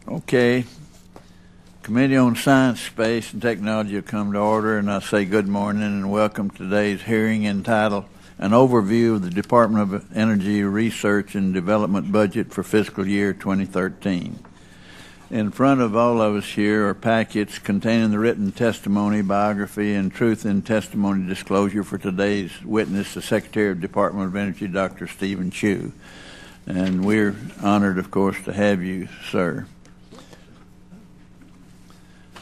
Okay. Committee on Science, Space, and Technology will come to order, and I say good morning and welcome to today's hearing entitled An Overview of the Department of Energy Research and Development Budget for Fiscal Year 2013. In front of all of us here are packets containing the written testimony, biography, and truth in testimony disclosure for today's witness, the Secretary of the Department of Energy, Dr. Stephen Chu. And we're honored, of course, to have you, sir.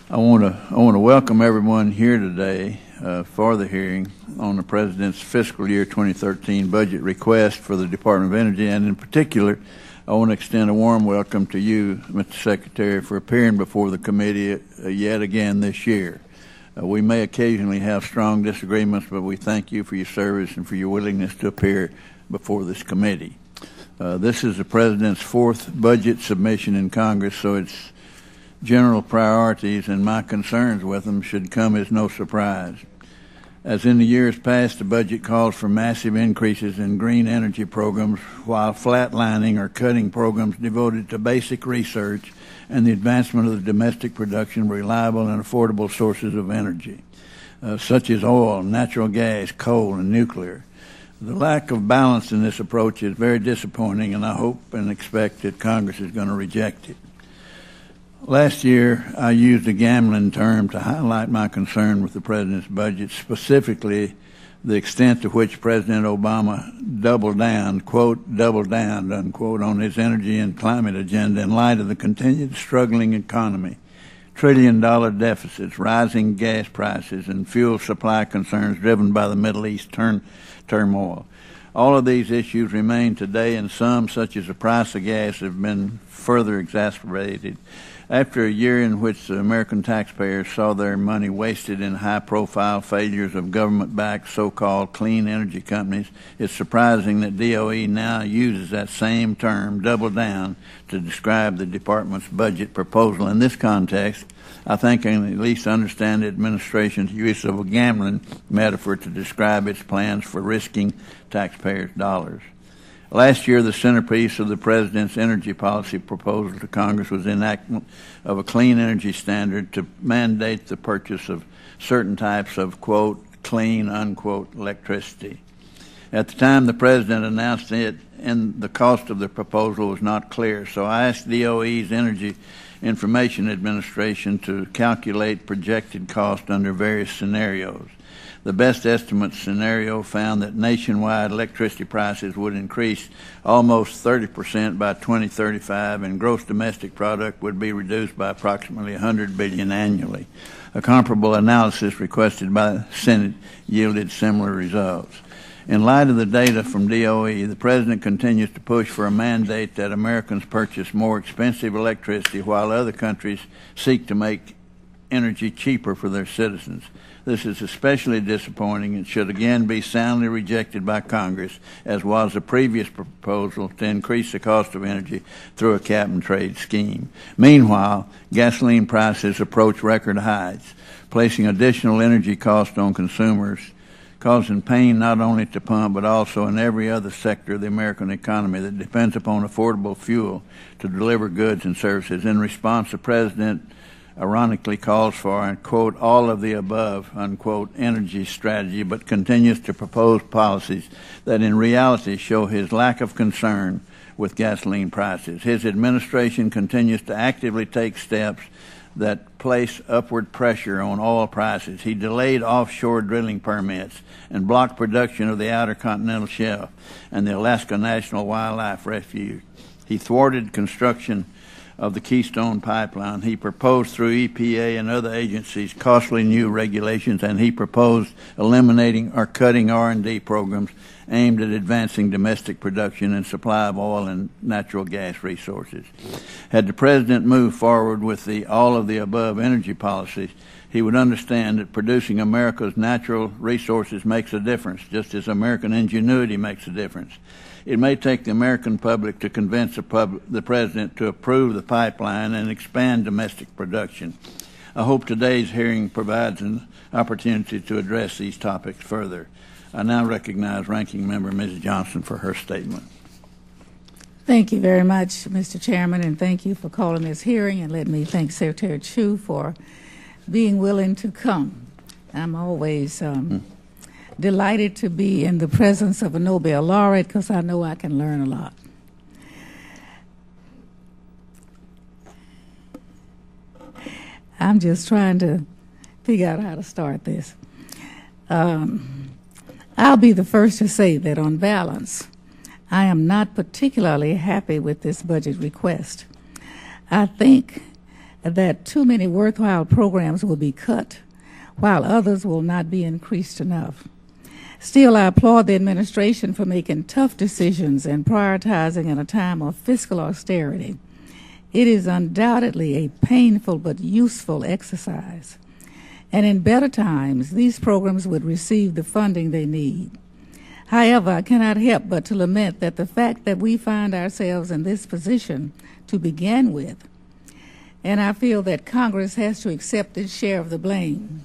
I want to welcome everyone here today for the hearing on the President's Fiscal Year 2013 budget request for the Department of Energy, and in particular, I want to extend a warm welcome to you, Mr. Secretary, for appearing before the committee yet again this year. We may occasionally have strong disagreements, but we thank you for your service and for your willingness to appear before this committee. This is the President's fourth budget submission in Congress, so its general priorities and my concerns with them should come as no surprise. As in the years past, the budget calls for massive increases in green energy programs while flatlining or cutting programs devoted to basic research and the advancement of the domestic production of reliable and affordable sources of energy, such as oil, natural gas, coal, and nuclear. The lack of balance in this approach is very disappointing, and I hope and expect that Congress is going to reject it. Last year, I used a gambling term to highlight my concern with the President's budget, specifically the extent to which President Obama doubled down, quote, doubled down, unquote, on his energy and climate agenda in light of the continued struggling economy, trillion-dollar deficits, rising gas prices, and fuel supply concerns driven by the Middle East turmoil. All of these issues remain today, and some, such as the price of gas, have been further exacerbated. After a year in which the American taxpayers saw their money wasted in high-profile failures of government-backed so-called clean energy companies, it's surprising that DOE now uses that same term, double down, to describe the department's budget proposal. In this context, I think I can at least understand the administration's use of a gambling metaphor to describe its plans for risking taxpayers' dollars. Last year, the centerpiece of the President's energy policy proposal to Congress was enactment of a clean energy standard to mandate the purchase of certain types of, quote, clean, unquote, electricity. At the time the President announced it, and the cost of the proposal was not clear, so I asked DOE's Energy Information Administration to calculate projected cost under various scenarios. The best estimate scenario found that nationwide electricity prices would increase almost 30% by 2035, and gross domestic product would be reduced by approximately $100 billion annually. A comparable analysis requested by the Senate yielded similar results. In light of the data from DOE, the President continues to push for a mandate that Americans purchase more expensive electricity while other countries seek to make energy cheaper for their citizens. This is especially disappointing and should again be soundly rejected by Congress, as was the previous proposal to increase the cost of energy through a cap-and-trade scheme. Meanwhile, gasoline prices approach record heights, placing additional energy costs on consumers, causing pain not only to pump but also in every other sector of the American economy that depends upon affordable fuel to deliver goods and services. In response, the President ironically calls for, quote, all of the above, unquote, energy strategy, but continues to propose policies that in reality show his lack of concern with gasoline prices. His administration continues to actively take steps that place upward pressure on oil prices. He delayed offshore drilling permits and blocked production of the Outer Continental Shelf and the Alaska National Wildlife Refuge. He thwarted construction of the Keystone Pipeline. He proposed through EPA and other agencies costly new regulations, and he proposed eliminating or cutting R&D programs aimed at advancing domestic production and supply of oil and natural gas resources. Had the President moved forward with the all of the above energy policies, he would understand that producing America's natural resources makes a difference, just as American ingenuity makes a difference. It may take the American public to convince the President to approve the pipeline and expand domestic production. I hope today's hearing provides an opportunity to address these topics further. I now recognize Ranking Member Ms. Johnson for her statement. Thank you very much, Mr. Chairman, and thank you for calling this hearing, and let me thank Secretary Chu for being willing to come. I'm always delighted to be in the presence of a Nobel laureate because I know I can learn a lot. I'm just trying to figure out how to start this. I'll be the first to say that on balance, I am not particularly happy with this budget request. I think that too many worthwhile programs will be cut, while others will not be increased enough. Still, I applaud the administration for making tough decisions and prioritizing in a time of fiscal austerity. It is undoubtedly a painful but useful exercise. And in better times, these programs would receive the funding they need. However, I cannot help but to lament that the fact that we find ourselves in this position to begin with, and I feel that Congress has to accept its share of the blame.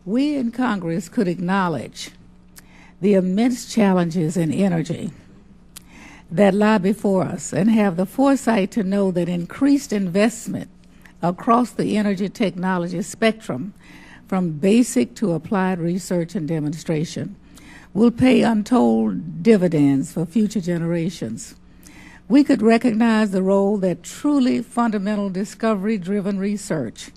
We in Congress could acknowledge the immense challenges in energy that lie before us and have the foresight to know that increased investment across the energy technology spectrum, from basic to applied research and demonstration, will pay untold dividends for future generations. We could recognize the role that truly fundamental discovery-driven research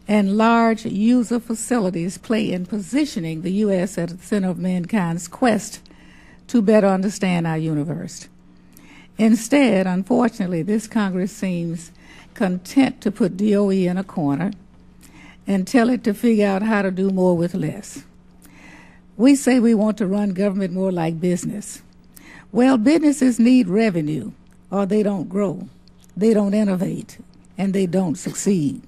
and large user facilities play in positioning the U.S. at the center of mankind's quest to better understand our universe. Instead, unfortunately, this Congress seems content to put DOE in a corner and tell it to figure out how to do more with less. We say we want to run government more like business. Well, businesses need revenue, or they don't grow, they don't innovate, and they don't succeed.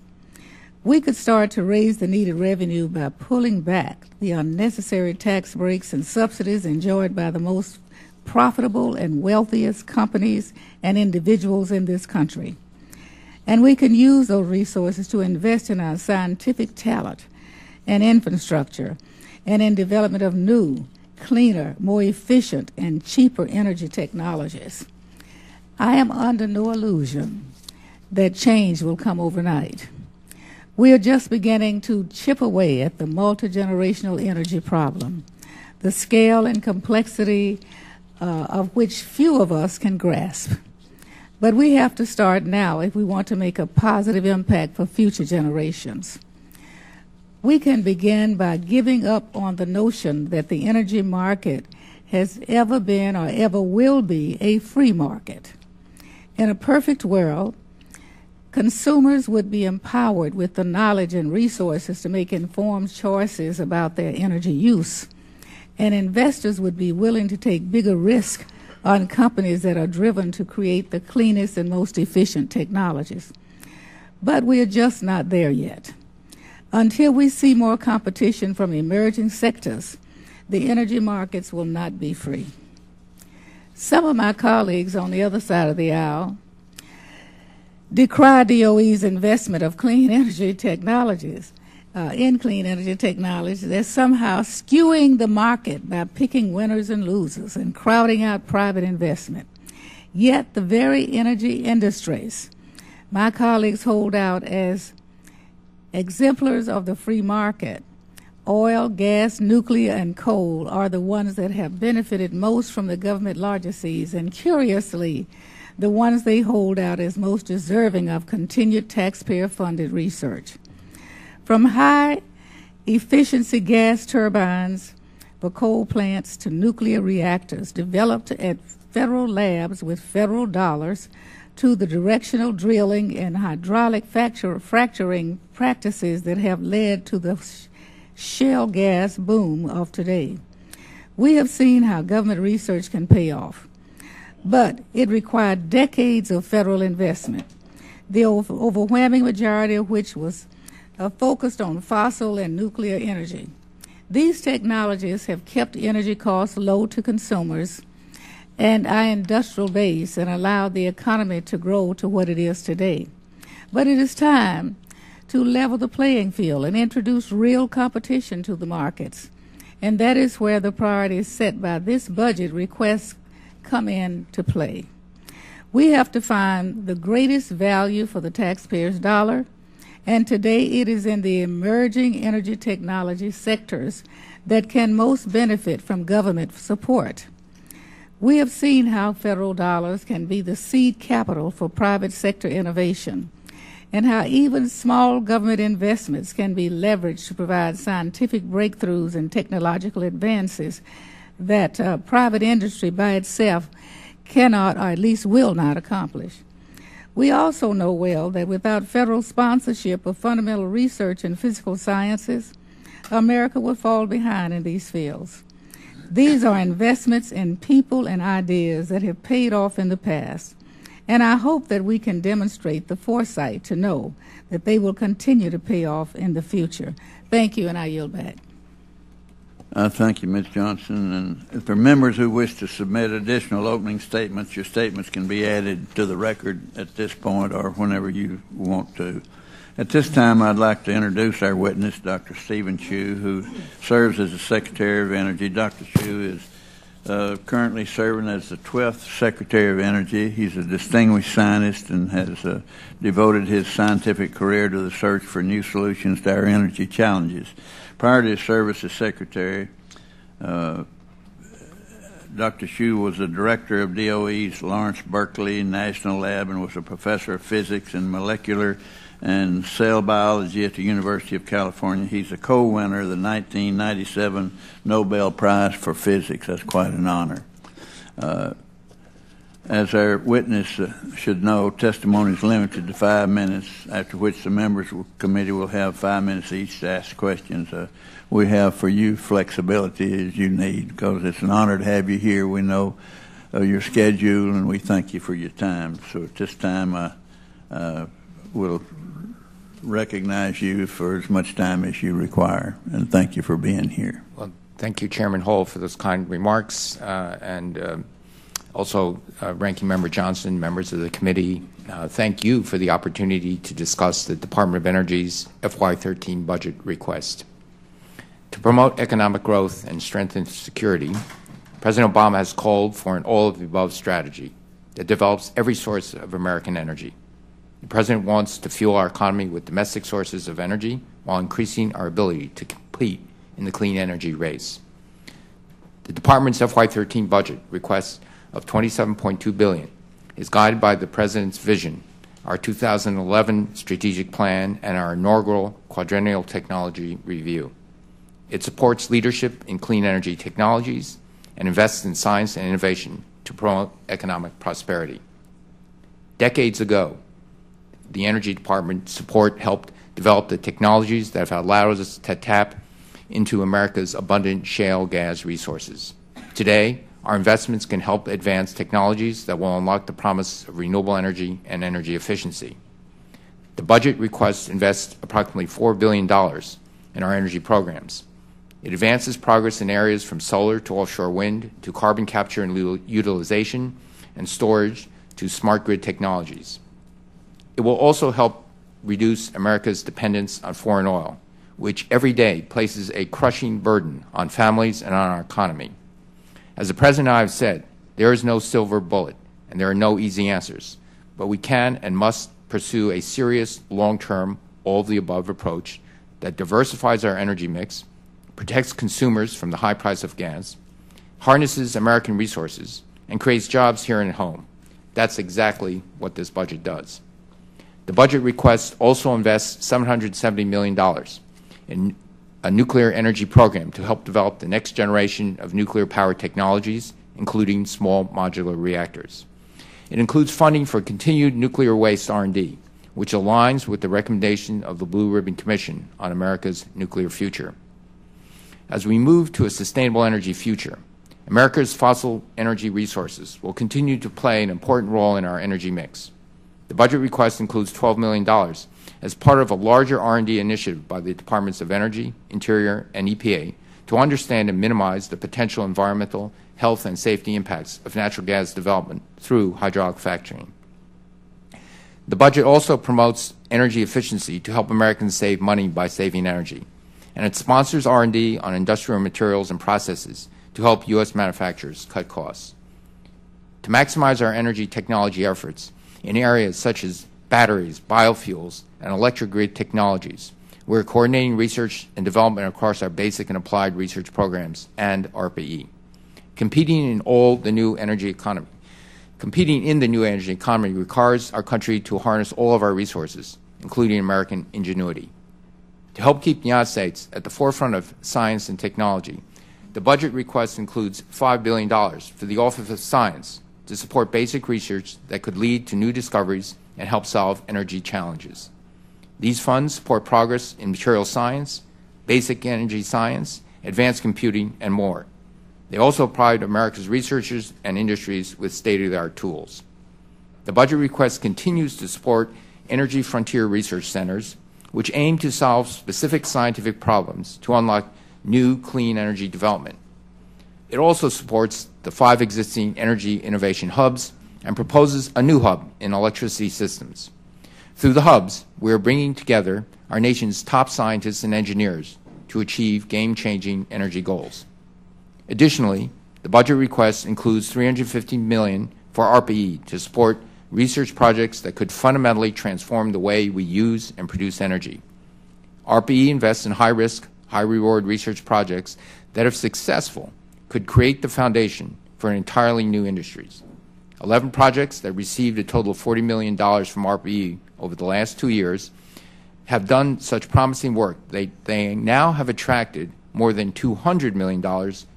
We could start to raise the needed revenue by pulling back the unnecessary tax breaks and subsidies enjoyed by the most profitable and wealthiest companies and individuals in this country. And we can use those resources to invest in our scientific talent and infrastructure and in development of new, cleaner, more efficient, and cheaper energy technologies. I am under no illusion that change will come overnight. We are just beginning to chip away at the multi-generational energy problem, the scale and complexity of which few of us can grasp. But we have to start now if we want to make a positive impact for future generations. We can begin by giving up on the notion that the energy market has ever been or ever will be a free market. In a perfect world, consumers would be empowered with the knowledge and resources to make informed choices about their energy use, and investors would be willing to take bigger risk on companies that are driven to create the cleanest and most efficient technologies. But we are just not there yet. Until we see more competition from emerging sectors, the energy markets will not be free. Some of my colleagues on the other side of the aisle decry DOE's investment of clean energy technologies, in clean energy technologies. They're somehow skewing the market by picking winners and losers and crowding out private investment. Yet the very energy industries my colleagues hold out as exemplars of the free market, oil, gas, nuclear, and coal, are the ones that have benefited most from the government largesses, and curiously, the ones they hold out as most deserving of continued taxpayer-funded research. From high-efficiency gas turbines for coal plants to nuclear reactors developed at federal labs with federal dollars, to the directional drilling and hydraulic fracturing practices that have led to the shale gas boom of today. We have seen how government research can pay off, but it required decades of federal investment, the overwhelming majority of which was focused on fossil and nuclear energy. These technologies have kept energy costs low to consumers and our industrial base and allowed the economy to grow to what it is today. But it is time to level the playing field and introduce real competition to the markets. And that is where the priorities set by this budget request come into play. We have to find the greatest value for the taxpayer's dollar, and today it is in the emerging energy technology sectors that can most benefit from government support. We have seen how federal dollars can be the seed capital for private sector innovation, and how even small government investments can be leveraged to provide scientific breakthroughs and technological advances that private industry by itself cannot, or at least will not, accomplish. We also know well that without federal sponsorship of fundamental research in physical sciences, America will fall behind in these fields. These are investments in people and ideas that have paid off in the past, and I hope that we can demonstrate the foresight to know that they will continue to pay off in the future. Thank you, and I yield back. Thank you, Ms. Johnson. And if there are members who wish to submit additional opening statements, your statements can be added to the record at this point or whenever you want to. At this time, I'd like to introduce our witness, Dr. Stephen Chu, who serves as the Secretary of Energy. Dr. Chu is currently serving as the 12th Secretary of Energy. He's a distinguished scientist and has devoted his scientific career to the search for new solutions to our energy challenges. Prior to his service as Secretary, Dr. Chu was the director of DOE's Lawrence Berkeley National Lab and was a professor of physics and molecular and cell biology at the University of California. He's a co-winner of the 1997 Nobel Prize for Physics. That's quite an honor. As our witness should know, testimony is limited to 5 minutes, after which the members of the committee will have 5 minutes each to ask questions. We have for you flexibility as you need, because it's an honor to have you here. We know your schedule, and we thank you for your time. So at this time, we'll recognize you for as much time as you require, and thank you for being here. Well, thank you, Chairman Hull, for those kind remarks, also, Ranking Member Johnson, members of the committee, thank you for the opportunity to discuss the Department of Energy's FY2013 budget request. To promote economic growth and strengthen security, President Obama has called for an all-of-the-above strategy that develops every source of American energy. The President wants to fuel our economy with domestic sources of energy while increasing our ability to compete in the clean energy race. The Department's FY2013 budget request of $27.2 billion is guided by the President's vision, our 2011 strategic plan, and our inaugural quadrennial technology review. It supports leadership in clean energy technologies and invests in science and innovation to promote economic prosperity. Decades ago, the Energy Department support helped develop the technologies that have allowed us to tap into America's abundant shale gas resources. Today, our investments can help advance technologies that will unlock the promise of renewable energy and energy efficiency. The budget request invests approximately $4 billion in our energy programs. It advances progress in areas from solar to offshore wind to carbon capture and utilization and storage to smart grid technologies. It will also help reduce America's dependence on foreign oil, which every day places a crushing burden on families and on our economy. As the President and I have said, there is no silver bullet and there are no easy answers, but we can and must pursue a serious, long-term, all-of-the-above approach that diversifies our energy mix, protects consumers from the high price of gas, harnesses American resources, and creates jobs here and at home. That's exactly what this budget does. The budget request also invests $770 million in a nuclear energy program to help develop the next generation of nuclear power technologies, including small modular reactors. It includes funding for continued nuclear waste R&D, which aligns with the recommendation of the Blue Ribbon Commission on America's nuclear future. As we move to a sustainable energy future, America's fossil energy resources will continue to play an important role in our energy mix. The budget request includes $12 million as part of a larger R&D initiative by the Departments of Energy, Interior, and EPA to understand and minimize the potential environmental, health, and safety impacts of natural gas development through hydraulic fracturing. The budget also promotes energy efficiency to help Americans save money by saving energy, and it sponsors R&D on industrial materials and processes to help U.S. manufacturers cut costs. To maximize our energy technology efforts in areas such as batteries, biofuels, and electric grid technologies, we're coordinating research and development across our basic and applied research programs and RPE. Competing in the new energy economy requires our country to harness all of our resources, including American ingenuity. To help keep the United States at the forefront of science and technology, the budget request includes $5 billion for the Office of Science to support basic research that could lead to new discoveries and help solve energy challenges. These funds support progress in material science, basic energy science, advanced computing, and more. They also provide America's researchers and industries with state-of-the-art tools. The budget request continues to support Energy Frontier Research Centers, which aim to solve specific scientific problems to unlock new clean energy development. It also supports the 5 existing energy innovation hubs and proposes a new hub in electricity systems. Through the hubs, we are bringing together our nation's top scientists and engineers to achieve game-changing energy goals. Additionally, the budget request includes $350 million for RPE to support research projects that could fundamentally transform the way we use and produce energy. RPE invests in high-risk, high-reward research projects that, if successful, could create the foundation for entirely new industries. 11 projects that received a total of $40 million from RPE over the last 2 years have done such promising work. They now have attracted more than $200 million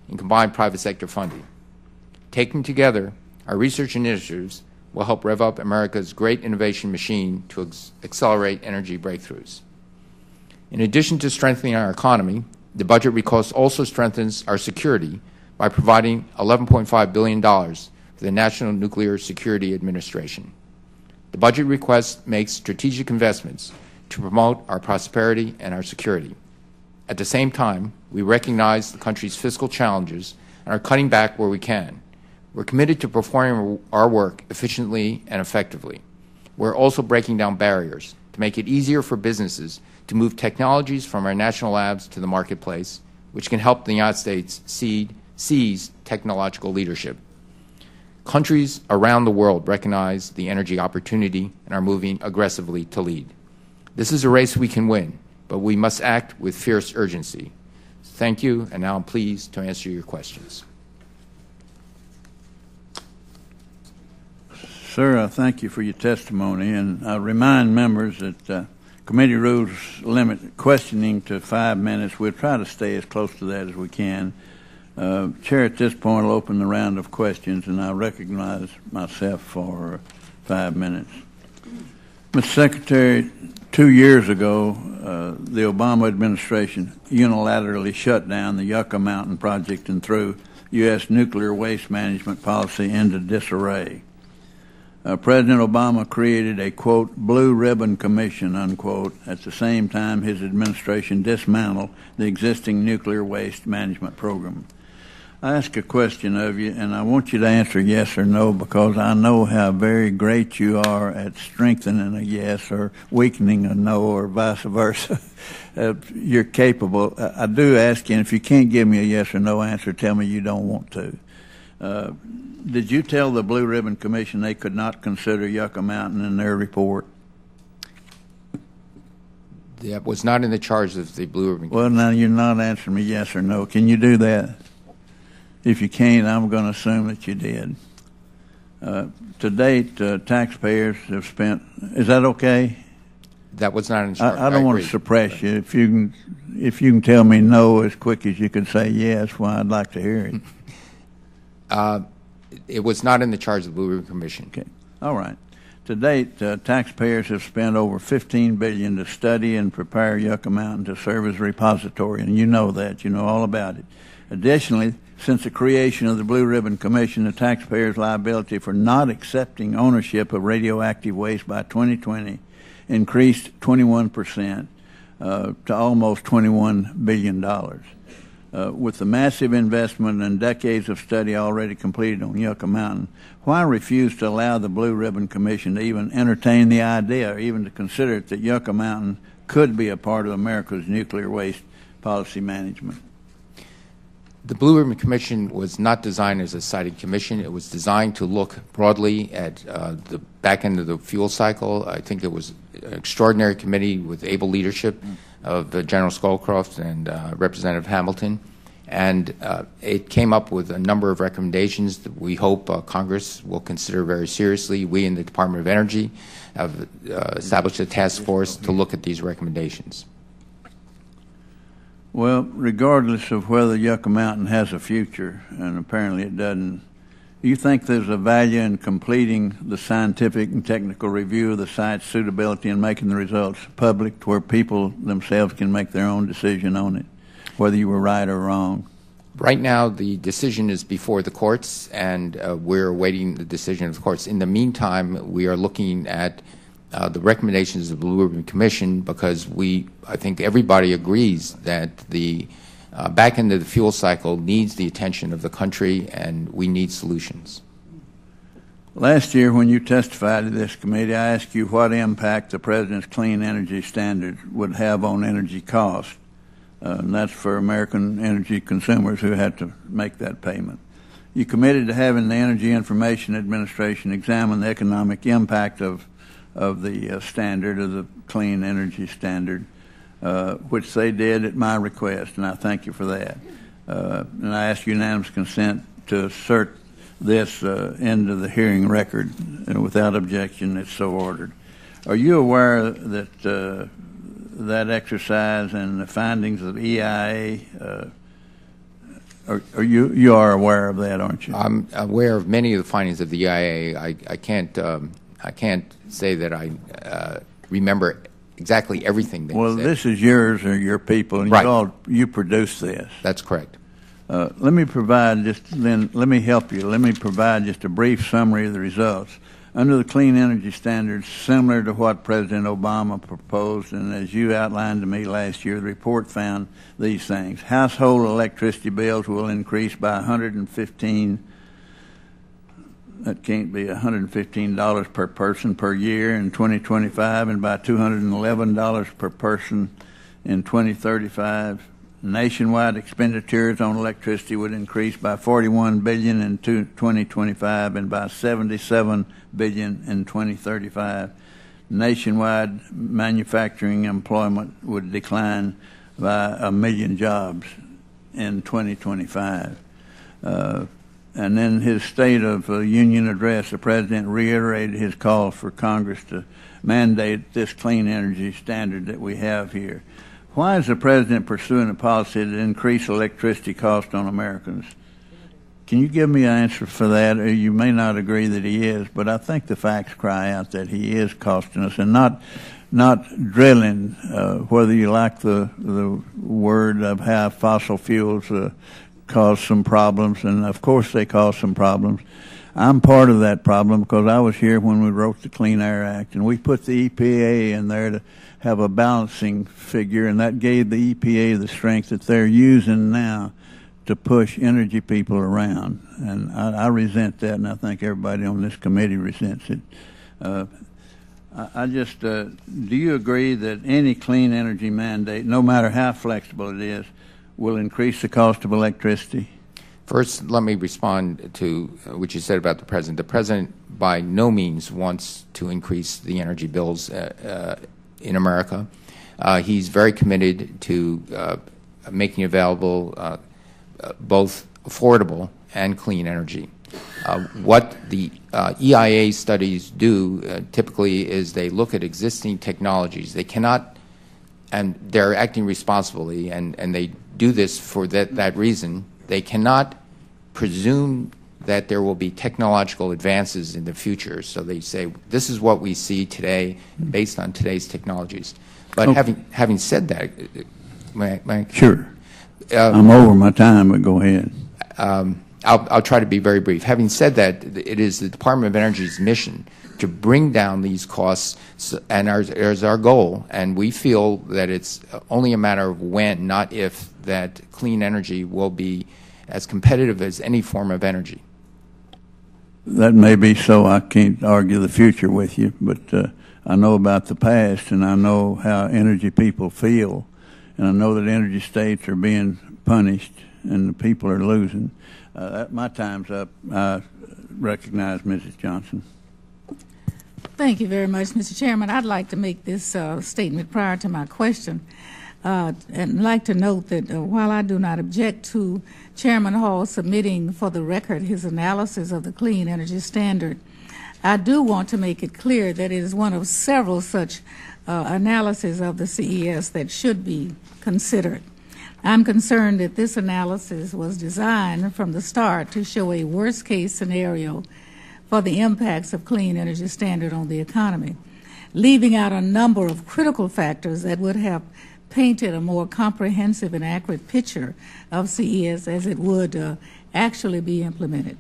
in combined private sector funding. Taken together, our research initiatives will help rev up America's great innovation machine to accelerate energy breakthroughs. In addition to strengthening our economy, the budget request also strengthens our security by providing $11.5 billion for the National Nuclear Security Administration. The budget request makes strategic investments to promote our prosperity and our security. At the same time, we recognize the country's fiscal challenges and are cutting back where we can. We're committed to performing our work efficiently and effectively. We're also breaking down barriers to make it easier for businesses to move technologies from our national labs to the marketplace, which can help the United States seize technological leadership. Countries around the world recognize the energy opportunity and are moving aggressively to lead. This is a race we can win, but we must act with fierce urgency. Thank you, and now I'm pleased to answer your questions. Sir, I thank you for your testimony, and I remind members that committee rules limit questioning to 5 minutes. We'll try to stay as close to that as we can. Chair, at this point, will open the round of questions, and I recognize myself for 5 minutes. Mr. Secretary, 2 years ago, the Obama administration unilaterally shut down the Yucca Mountain project and threw U.S. nuclear waste management policy into disarray. President Obama created a, quote, blue ribbon commission, unquote. At the same time, his administration dismantled the existing nuclear waste management program. I ask a question of you, and I want you to answer yes or no, because I know how very great you are at strengthening a yes or weakening a no, or vice versa. You're capable. I do ask you, and if you can't give me a yes or no answer, tell me you don't want to. Did you tell the Blue Ribbon Commission they could not consider Yucca Mountain in their report? That was not in the charge of the Blue Ribbon Commission. Well, now you're not answering me yes or no. Can you do that? If you can't, I'm going to assume that you did. To date, taxpayers have spent. Is that okay? That was not in charge. I don't want to suppress you. If you can tell me no as quick as you can say yes, well, I'd like to hear it. It was not in the charge of the Blue Ribbon Commission. Okay. All right. To date, taxpayers have spent over $15 billion to study and prepare Yucca Mountain to serve as a repository, and you know that. You know all about it. Additionally, since the creation of the Blue Ribbon Commission, the taxpayers' liability for not accepting ownership of radioactive waste by 2020 increased 21% to almost $21 billion. With the massive investment and decades of study already completed on Yucca Mountain, why refuse to allow the Blue Ribbon Commission to even entertain the idea, or even to consider it, that Yucca Mountain could be a part of America's nuclear waste policy management? The Blue Ribbon Commission was not designed as a siting commission. It was designed to look broadly at the back end of the fuel cycle. I think it was an extraordinary committee with able leadership of General Scowcroft and Representative Hamilton. And it came up with a number of recommendations that we hope Congress will consider very seriously. We in the Department of Energy have established a task force to look at these recommendations. Well, regardless of whether Yucca Mountain has a future, and apparently it doesn't, do you think there's a value in completing the scientific and technical review of the site's suitability and making the results public to where people themselves can make their own decision on it, whether you were right or wrong? Right now, the decision is before the courts, and we're awaiting the decision of the courts. In the meantime, we are looking at the recommendations of the Blue Ribbon Commission because I think everybody agrees that the back end of the fuel cycle needs the attention of the country, and we need solutions. Last year, when you testified to this committee, I asked you what impact the President's clean energy standard would have on energy costs. And that's for American energy consumers who had to make that payment. You committed to having the Energy Information Administration examine the economic impact of the standard, of the clean energy standard, which they did at my request, and I thank you for that. And I ask unanimous consent to assert this into the hearing record, and without objection, it's so ordered. Are you aware that that exercise and the findings of EIA, you are aware of that, aren't you? I'm aware of many of the findings of the EIA. I can't say that I remember exactly everything they said. Well, this is yours or your people, and right. you produced this. That's correct. Let me help you. Let me provide just a brief summary of the results. Under the clean energy standards, similar to what President Obama proposed, and as you outlined to me last year, the report found these things. Household electricity bills will increase by $115 per person per year in 2025, and by $211 per person in 2035. Nationwide expenditures on electricity would increase by $41 billion in 2025 and by $77 billion in 2035. Nationwide manufacturing employment would decline by 1 million jobs in 2025. And then his State of Union address, the President reiterated his call for Congress to mandate this clean energy standard that we have here. Why is the President pursuing a policy to increase electricity costs on Americans? Can you give me an answer for that? You may not agree that he is, but I think the facts cry out that he is costing us, and not drilling, whether you like the word of how fossil fuels cause some problems, and of course they cause some problems. I'm part of that problem because I was here when we wrote the Clean Air Act, and we put the EPA in there to have a balancing figure, and that gave the EPA the strength that they're using now to push energy people around. And I resent that, and I think everybody on this committee resents it. Do you agree that any clean energy mandate, no matter how flexible it is, will increase the cost of electricity? First, let me respond to what you said about the President. The President by no means wants to increase the energy bills in America. He's very committed to making available both affordable and clean energy. What the EIA studies do typically is they look at existing technologies. They cannot, and they're acting responsibly, and they do this for that reason. They cannot presume that there will be technological advances in the future. So they say, this is what we see today based on today's technologies. But okay. having said that, Sure. I'm over my time, but go ahead. I'll try to be very brief. Having said that, it is the Department of Energy's mission to bring down these costs, and is our goal, and we feel that it's only a matter of when, not if, that clean energy will be as competitive as any form of energy. That may be so. I can't argue the future with you, but I know about the past, and I know how energy people feel, and I know that energy states are being punished, and the people are losing. My time's up. I recognize Mrs. Johnson. Thank you very much, Mr. Chairman. I'd like to make this statement prior to my question. And like to note that while I do not object to Chairman Hall submitting for the record his analysis of the Clean Energy Standard, I do want to make it clear that it is one of several such analyses of the CES that should be considered. I'm concerned that this analysis was designed from the start to show a worst-case scenario for the impacts of Clean Energy Standard on the economy, leaving out a number of critical factors that would have painted a more comprehensive and accurate picture of CES as it would actually be implemented.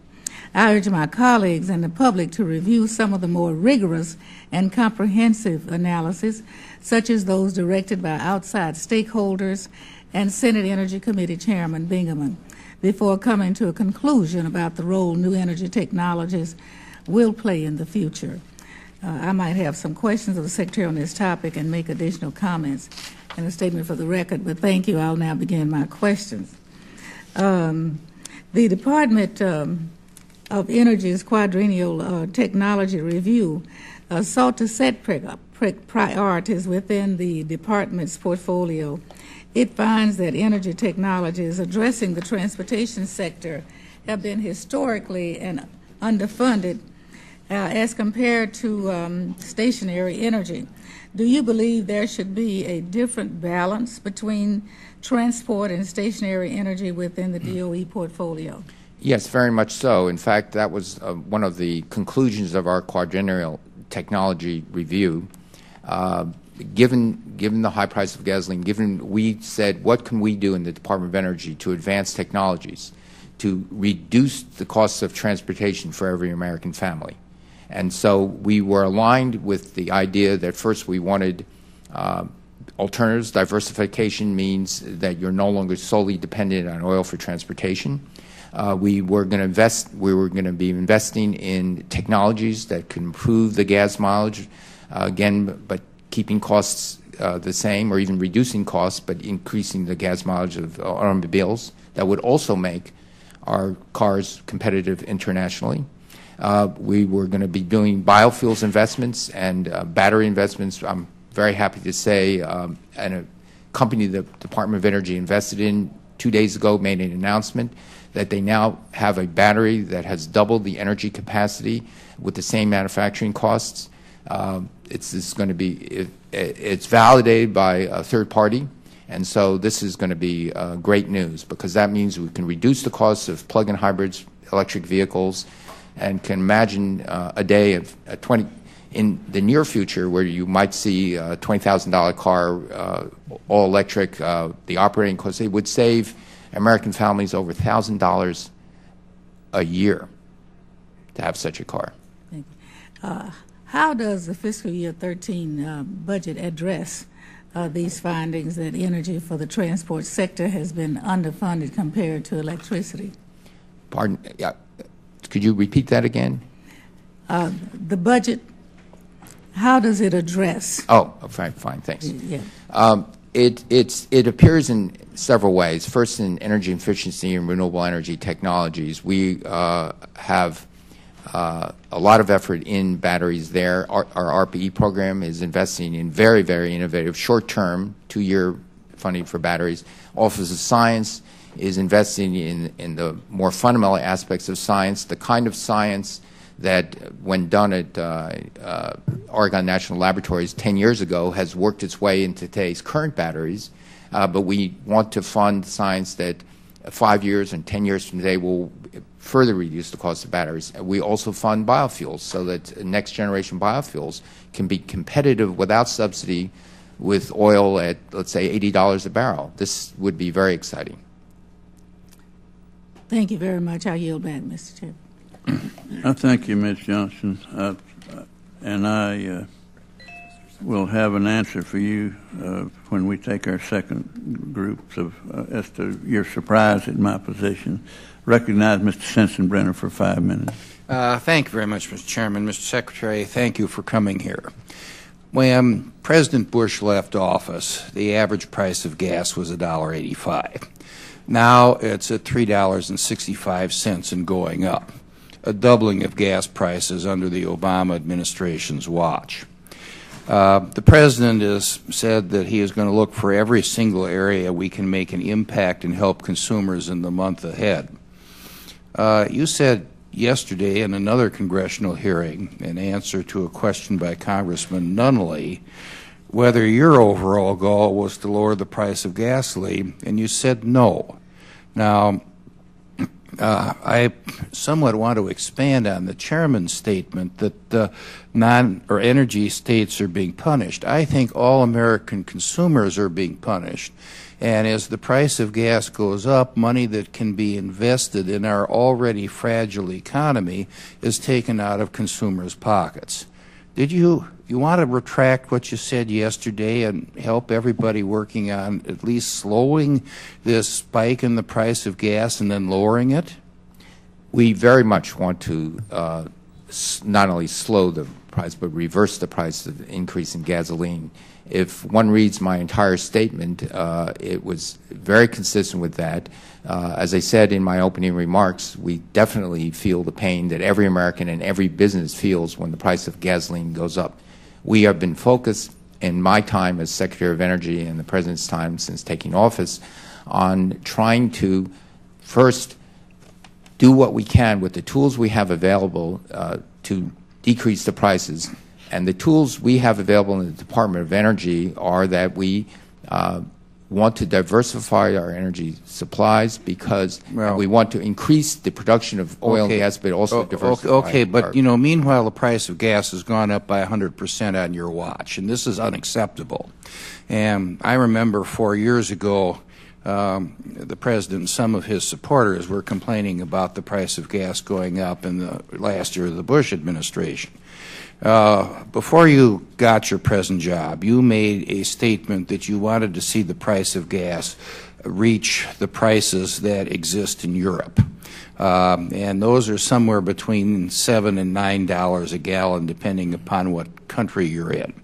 I urge my colleagues and the public to review some of the more rigorous and comprehensive analysis, such as those directed by outside stakeholders and Senate Energy Committee Chairman Bingaman, before coming to a conclusion about the role new energy technologies will play in the future. I might have some questions of the Secretary on this topic and make additional comments in a statement for the record, but thank you. I'll now begin my questions. The Department of Energy's quadrennial technology review sought to set priorities within the department's portfolio. It finds that energy technologies addressing the transportation sector have been historically and underfunded as compared to stationary energy. Do you believe there should be a different balance between transport and stationary energy within the DOE portfolio? Yes, very much so. In fact, that was one of the conclusions of our quadrennial technology review. Given the high price of gasoline, we said, what can we do in the Department of Energy to advance technologies to reduce the costs of transportation for every American family? And so we were aligned with the idea that first we wanted alternatives. Diversification means that you're no longer solely dependent on oil for transportation. We were going to be investing in technologies that could improve the gas mileage, again, but keeping costs the same, or even reducing costs, but increasing the gas mileage of automobiles. That would also make our cars competitive internationally. We were going to be doing biofuels investments and battery investments. I'm very happy to say, and a company the Department of Energy invested in 2 days ago made an announcement that they now have a battery that has doubled the energy capacity with the same manufacturing costs. It's validated by a third party, and so this is going to be great news, because that means we can reduce the costs of plug-in hybrids, electric vehicles, and can imagine a day of in the near future where you might see a $20,000 car, all electric. The operating costs, it would save American families over $1,000 a year to have such a car. Thank you. How does the fiscal year 13 budget address these findings that energy for the transport sector has been underfunded compared to electricity? Pardon? Could you repeat that again? The budget, how does it address? Oh, fine, thanks. Yeah. It appears in several ways. First, in energy efficiency and renewable energy technologies, we have a lot of effort in batteries there. Our RPE program is investing in very, very innovative short-term, 2-year funding for batteries. Office of Science is investing in the more fundamental aspects of science, the kind of science that, when done at Oregon National Laboratories 10 years ago, has worked its way into today's current batteries. But we want to fund science that 5 years and 10 years from today will further reduce the cost of batteries. We also fund biofuels so that next generation biofuels can be competitive without subsidy with oil at, let's say, $80 a barrel. This would be very exciting. Thank you very much. I yield back, Mr. Chair. Thank you, Ms. Johnson. And I will have an answer for you when we take our second groups as to your surprise at my position. Recognize Mr. Sensenbrenner for 5 minutes. Thank you very much, Mr. Chairman. Mr. Secretary, thank you for coming here. When President Bush left office, the average price of gas was $1.85. Now it's at $3.65 and going up, a doubling of gas prices under the Obama administration's watch. The President has said that he is going to look for every single area we can make an impact and help consumers in the month ahead. You said yesterday in another congressional hearing, in answer to a question by Congressman Nunley, whether your overall goal was to lower the price of gasoline, and you said no. Now, I somewhat want to expand on the chairman's statement that energy states are being punished. I think all American consumers are being punished. And as the price of gas goes up, money that can be invested in our already fragile economy is taken out of consumers' pockets. Did you want to retract what you said yesterday and help everybody working on at least slowing this spike in the price of gas and then lowering it? We very much want to not only slow the price, but reverse the price of increase in gasoline. If one reads my entire statement, it was very consistent with that. As I said in my opening remarks, we definitely feel the pain that every American and every business feels when the price of gasoline goes up. We have been focused in my time as Secretary of Energy and the President's time since taking office on trying to first do what we can with the tools we have available to decrease the prices. And the tools we have available in the Department of Energy are that we want to diversify our energy supplies because we want to increase the production of oil and gas, but also diversify. Okay, but you know, meanwhile, the price of gas has gone up by 100% on your watch, and this is unacceptable. And I remember 4 years ago, the President and some of his supporters were complaining about the price of gas going up in the last year of the Bush administration. Before you got your present job, you made a statement that you wanted to see the price of gas reach the prices that exist in Europe. And those are somewhere between $7 and $9 a gallon, depending upon what country you're in.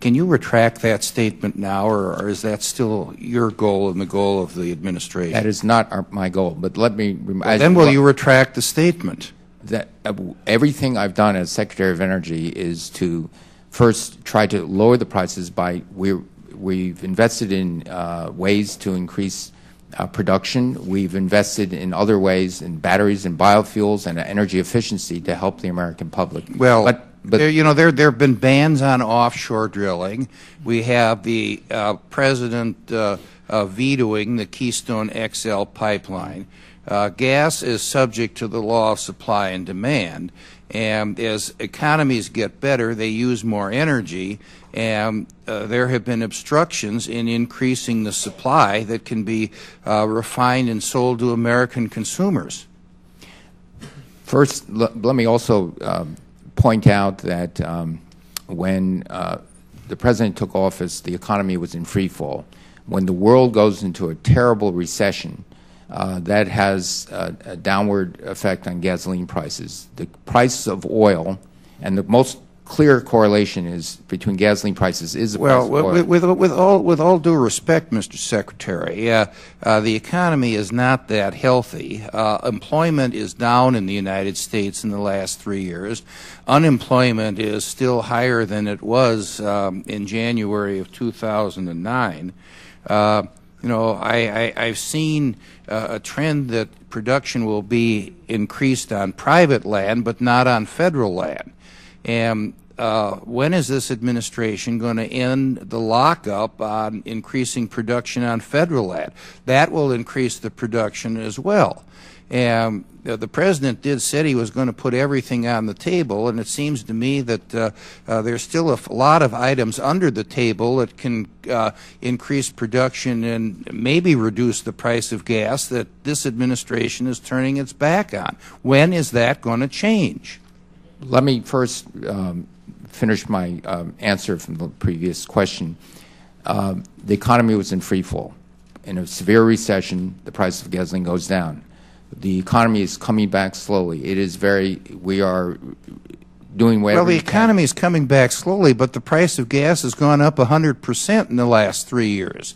Can you retract that statement now, or is that still your goal and the goal of the administration? That is not my goal, but let me... Then will you retract the statement? That everything I've done as Secretary of Energy is to first try to lower the prices by we've invested in ways to increase production. We've invested in other ways in batteries and biofuels and energy efficiency to help the American public. Well, but there have been bans on offshore drilling. We have the President vetoing the Keystone XL pipeline. Gas is subject to the law of supply and demand, and as economies get better, they use more energy, and there have been obstructions in increasing the supply that can be refined and sold to American consumers. First, let me also point out that when the President took office, the economy was in free fall. When the world goes into a terrible recession, that has a downward effect on gasoline prices. The price of oil, and the most clear correlation is between gasoline prices is the price of oil. With all due respect, Mr. Secretary, the economy is not that healthy. Employment is down in the United States in the last 3 years. Unemployment is still higher than it was in January of 2009. I've seen a trend that production will be increased on private land, but not on federal land. And when is this administration going to end the lockup on increasing production on federal land? That will increase the production as well. And the President said he was going to put everything on the table, and it seems to me that there's still a lot of items under the table that can increase production and maybe reduce the price of gas that this administration is turning its back on. When is that going to change? Let me first finish my answer from the previous question. The economy was in free fall. In a severe recession, the price of gasoline goes down. The economy is coming back slowly. We are doing whatever. Well, the economy is coming back slowly, but the price of gas has gone up 100% in the last 3 years.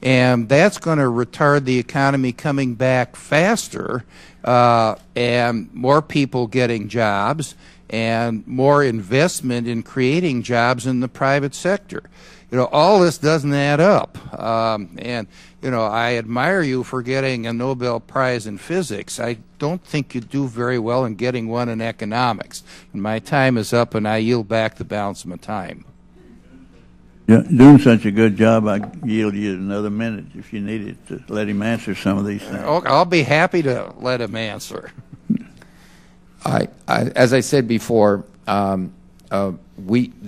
and that's going to retard the economy coming back faster, and more people getting jobs and more investment in creating jobs in the private sector. All this doesn't add up. And I admire you for getting a Nobel Prize in physics. I don't think you do very well in getting one in economics. And my time is up, and I yield back the balance of my time. Yeah, doing such a good job, I yield you another minute if you need it to let him answer some of these things. I'll be happy to let him answer. As I said before, the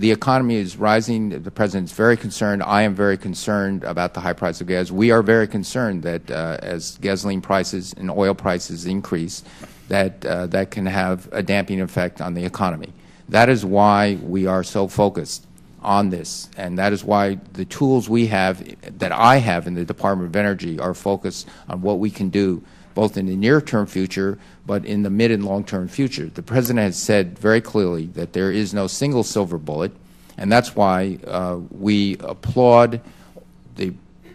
economy is rising. The President's very concerned. I am very concerned about the high price of gas. We are very concerned that as gasoline prices and oil prices increase, that can have a damping effect on the economy. That is why we are so focused on this, and that is why the tools we have, that I have in the Department of Energy, are focused on what we can do both in the near-term future but in the mid- and long-term future. The President has said very clearly that there is no single silver bullet, and that's why we applaud the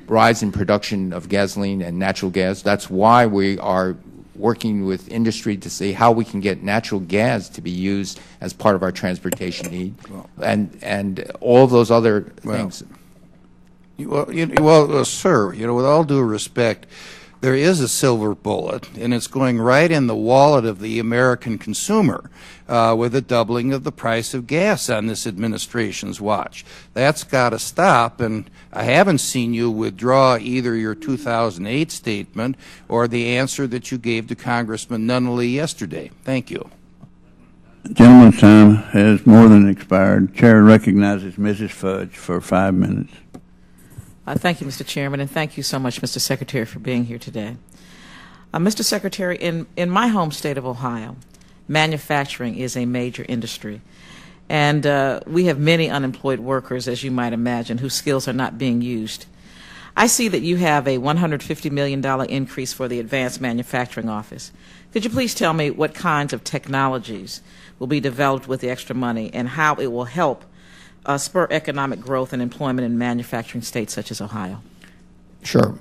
rise in production of gasoline and natural gas. That's why we are working with industry to see how we can get natural gas to be used as part of our transportation need, and all of those other things. Well, sir, with all due respect, there is a silver bullet, and it's going right in the wallet of the American consumer with a doubling of the price of gas on this administration's watch. That's got to stop, and I haven't seen you withdraw either your 2008 statement or the answer that you gave to Congressman Nunnally yesterday. Thank you. Gentleman's time has more than expired. Chair recognizes Mrs. Fudge for 5 minutes. Thank you, Mr. Chairman, and thank you so much, Mr. Secretary, for being here today. Mr. Secretary, in my home state of Ohio, manufacturing is a major industry, and we have many unemployed workers, as you might imagine, whose skills are not being used. I see that you have a $150 million increase for the Advanced Manufacturing Office. Could you please tell me what kinds of technologies will be developed with the extra money and how it will help spur economic growth and employment in manufacturing states such as Ohio? Sure.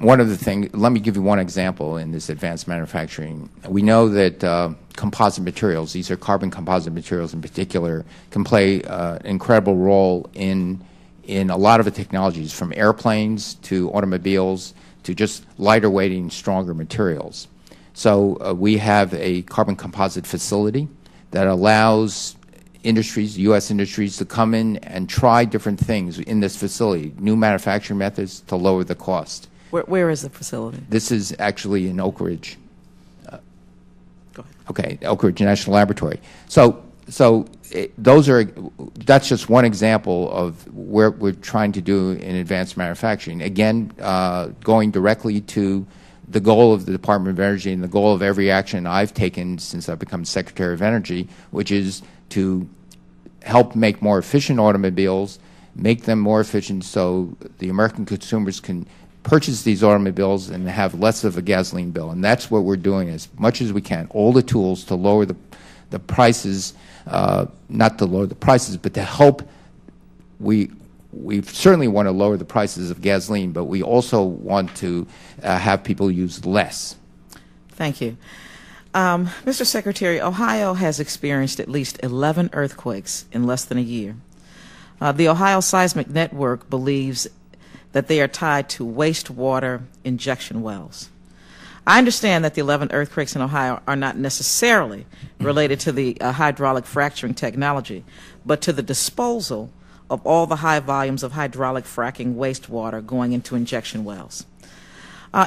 One of the things, let me give you one example in this advanced manufacturing. We know that composite materials, these are carbon composite materials in particular, can play an incredible role in a lot of the technologies, from airplanes to automobiles to just lighter weighting, stronger materials. So we have a carbon composite facility that allows industries, U.S. industries, to come in and try different things in this facility, new manufacturing methods to lower the cost. Where is the facility? This is actually in Oak Ridge. Go ahead. Okay, Oak Ridge National Laboratory. That's just one example of where we're trying to do in advanced manufacturing. Again, going directly to the goal of the Department of Energy and the goal of every action I've taken since I've become Secretary of Energy, which is to help make more efficient automobiles, make them more efficient so the American consumers can purchase these automobiles and have less of a gasoline bill. And that's what we're doing as much as we can, all the tools to lower the prices, not to lower the prices, but to help. We certainly want to lower the prices of gasoline, but we also want to have people use less. Thank you. Mr. Secretary, Ohio has experienced at least 11 earthquakes in less than a year. The Ohio Seismic Network believes that they are tied to wastewater injection wells. I understand that the 11 earthquakes in Ohio are not necessarily related to the hydraulic fracturing technology, but to the disposal of all the high volumes of hydraulic fracking wastewater going into injection wells.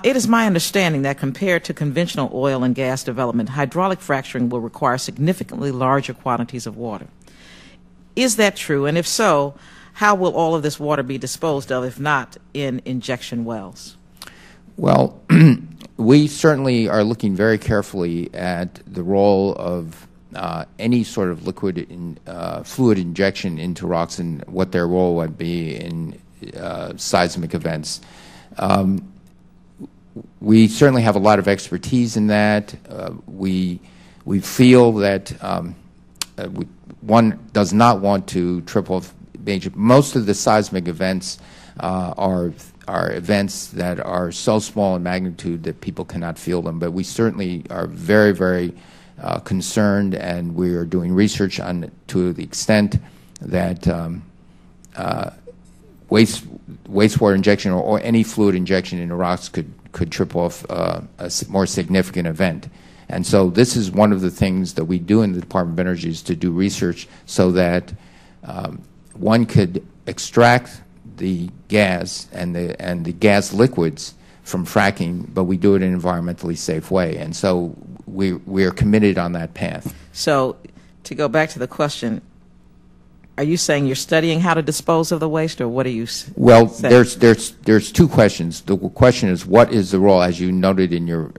It is my understanding that compared to conventional oil and gas development, hydraulic fracturing will require significantly larger quantities of water. Is that true? And if so, how will all of this water be disposed of, if not in injection wells? Well, we certainly are looking very carefully at the role of any sort of liquid fluid injection into rocks and what their role would be in seismic events. We certainly have a lot of expertise in that. We feel that one does not want to trip off major. Most of the seismic events are are events that are so small in magnitude that people cannot feel them. But we certainly are very, very concerned, and we are doing research on to the extent that wastewater injection or any fluid injection into rocks could trip off a more significant event. And so this is one of the things that we do in the Department of Energy, is to do research so that one could extract the gas and the gas liquids from fracking, but we do it in an environmentally safe way. And so we are committed on that path. So to go back to the question, are you saying you're studying how to dispose of the waste, or what are you saying? Well, there's two questions. The question is, what is the role, as you noted in your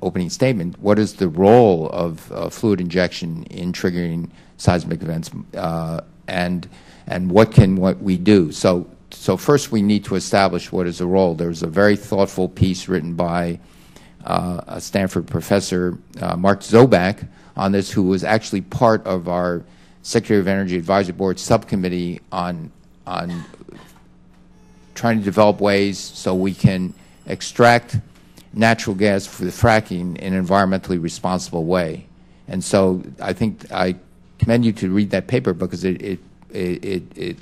opening statement, what is the role of fluid injection in triggering seismic events, and what we do? So first we need to establish what is the role. There's a very thoughtful piece written by a Stanford professor, Mark Zoback, on this, who was actually part of our Secretary of Energy Advisory Board subcommittee on trying to develop ways so we can extract natural gas for the fracking in an environmentally responsible way. And so I think I commend you to read that paper, because it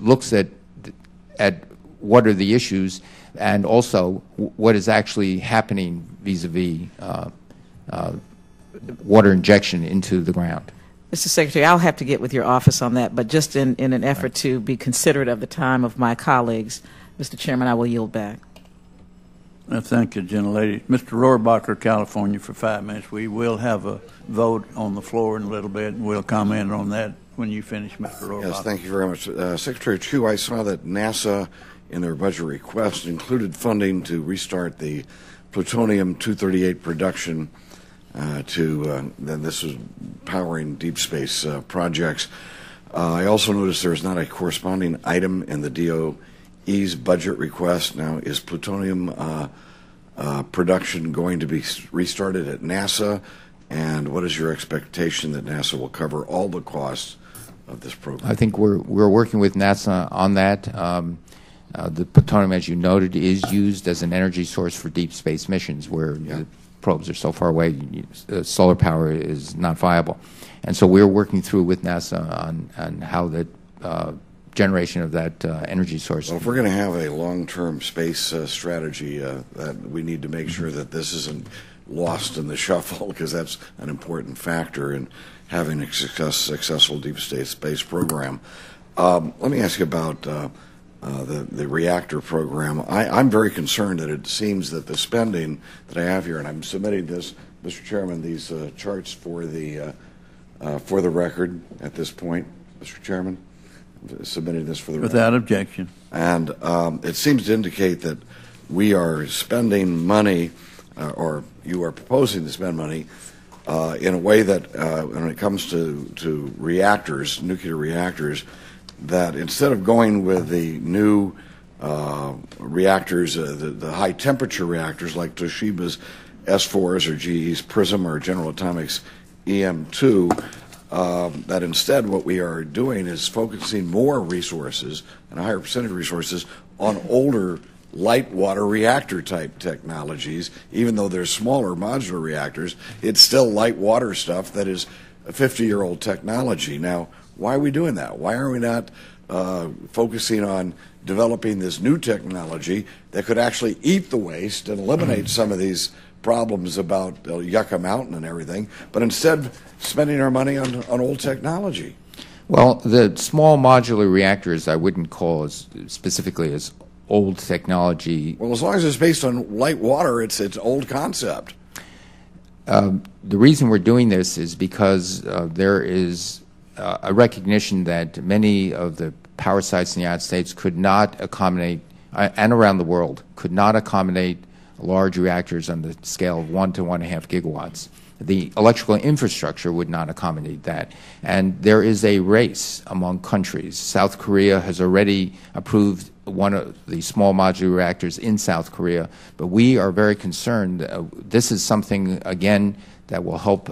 looks at what are the issues and also what is actually happening vis-a-vis water injection into the ground. Mr. Secretary, I'll have to get with your office on that, but just in an effort to be considerate of the time of my colleagues, Mr. Chairman, I will yield back. Thank you, gentlelady. Mr. Rohrabacher, California, for 5 minutes. We will have a vote on the floor in a little bit, and we'll comment on that when you finish, Mr. Rohrabacher. Yes, thank you very much. Secretary Chu, I saw that NASA, in their budget request, included funding to restart the plutonium-238 production then this was powering deep space projects. I also noticed there's not a corresponding item in the DOE's budget request. Now, is plutonium production going to be restarted at NASA? And what is your expectation that NASA will cover all the costs of this program? I think we're working with NASA on that. The plutonium, as you noted, is used as an energy source for deep space missions, where the probes are so far away, solar power is not viable. And so we're working through with NASA on how the generation of that energy source. Well, if we're going to have a long-term space strategy, that we need to make sure that this isn't lost in the shuffle, because that's an important factor in having a successful deep space program. Let me ask you about the reactor program. I'm very concerned that it seems that the spending that I have here, and I'm submitting this, Mr. Chairman, these charts for the record at this point, Mr. Chairman, submitting this for the without record. objection. And it seems to indicate that we are spending money, or you are proposing to spend money in a way that when it comes to reactors, nuclear reactors, that instead of going with the new reactors, the high temperature reactors like Toshiba's S4s or GE's PRISM or General Atomics EM2, that instead what we are doing is focusing more resources and a higher percentage of resources on older light water reactor type technologies. Even though they're smaller modular reactors, it's still light water stuff that is a 50-year-old technology. Now, why are we doing that? Why are we not focusing on developing this new technology that could actually eat the waste and eliminate some of these problems about Yucca Mountain and everything, but instead spending our money on old technology? Well, the small modular reactors I wouldn't call specifically as old technology. Well, as long as it's based on light water, it's old concept. The reason we're doing this is because there is a recognition that many of the power sites in the United States could not accommodate, and around the world, could not accommodate large reactors on the scale of 1 to 1.5 gigawatts. The electrical infrastructure would not accommodate that. And there is a race among countries. South Korea has already approved one of the small modular reactors in South Korea, but we are very concerned. This is something, again, that will help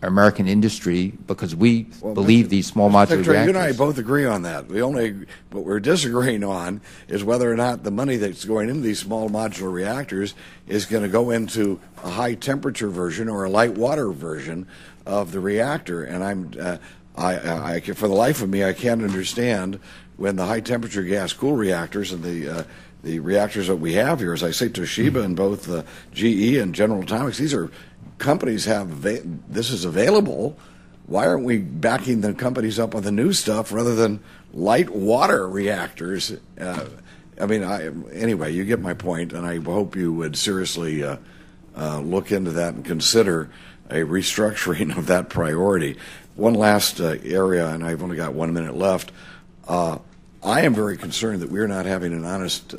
American industry because we believe these small modular Secretary, reactors. you and I both agree on that. What we're disagreeing on is whether or not the money that's going into these small modular reactors is going to go into a high temperature version or a light water version of the reactor. And for the life of me, I can't understand when the high temperature gas cool reactors and the reactors that we have here, as I say, Toshiba and both GE and General Atomics, these are companies this is available. Why aren't we backing the companies up on the new stuff rather than light water reactors? Anyway, you get my point, and I hope you would seriously look into that and consider a restructuring of that priority. One last area, and I've only got 1 minute left. I am very concerned that we're not having an honest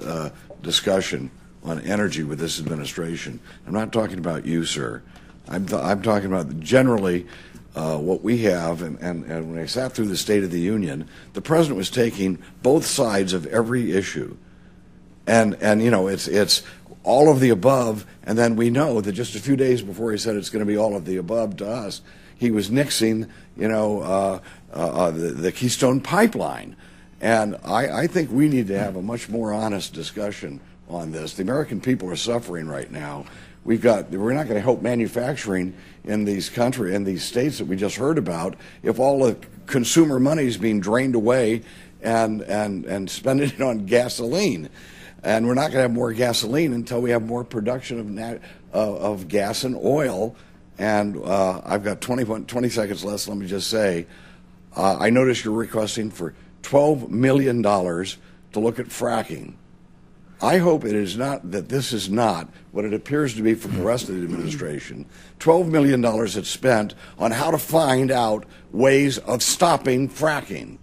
discussion on energy with this administration. I'm not talking about you, sir. I'm talking about generally what we have, and when I sat through the State of the Union, the President was taking both sides of every issue. And it's all of the above, and then we know that just a few days before he said it's going to be all of the above to us, he was nixing, the Keystone Pipeline. And I think we need to have a much more honest discussion on this. The American people are suffering right now. We're not going to help manufacturing in these states that we just heard about if all the consumer money is being drained away and spent it on gasoline. And we're not going to have more gasoline until we have more production of gas and oil. And I've got 20 seconds left. Let me just say, I noticed you're requesting for $12 million to look at fracking. I hope this is not what it appears to be from the rest of the administration. $12 million that's spent on how to find out ways of stopping fracking,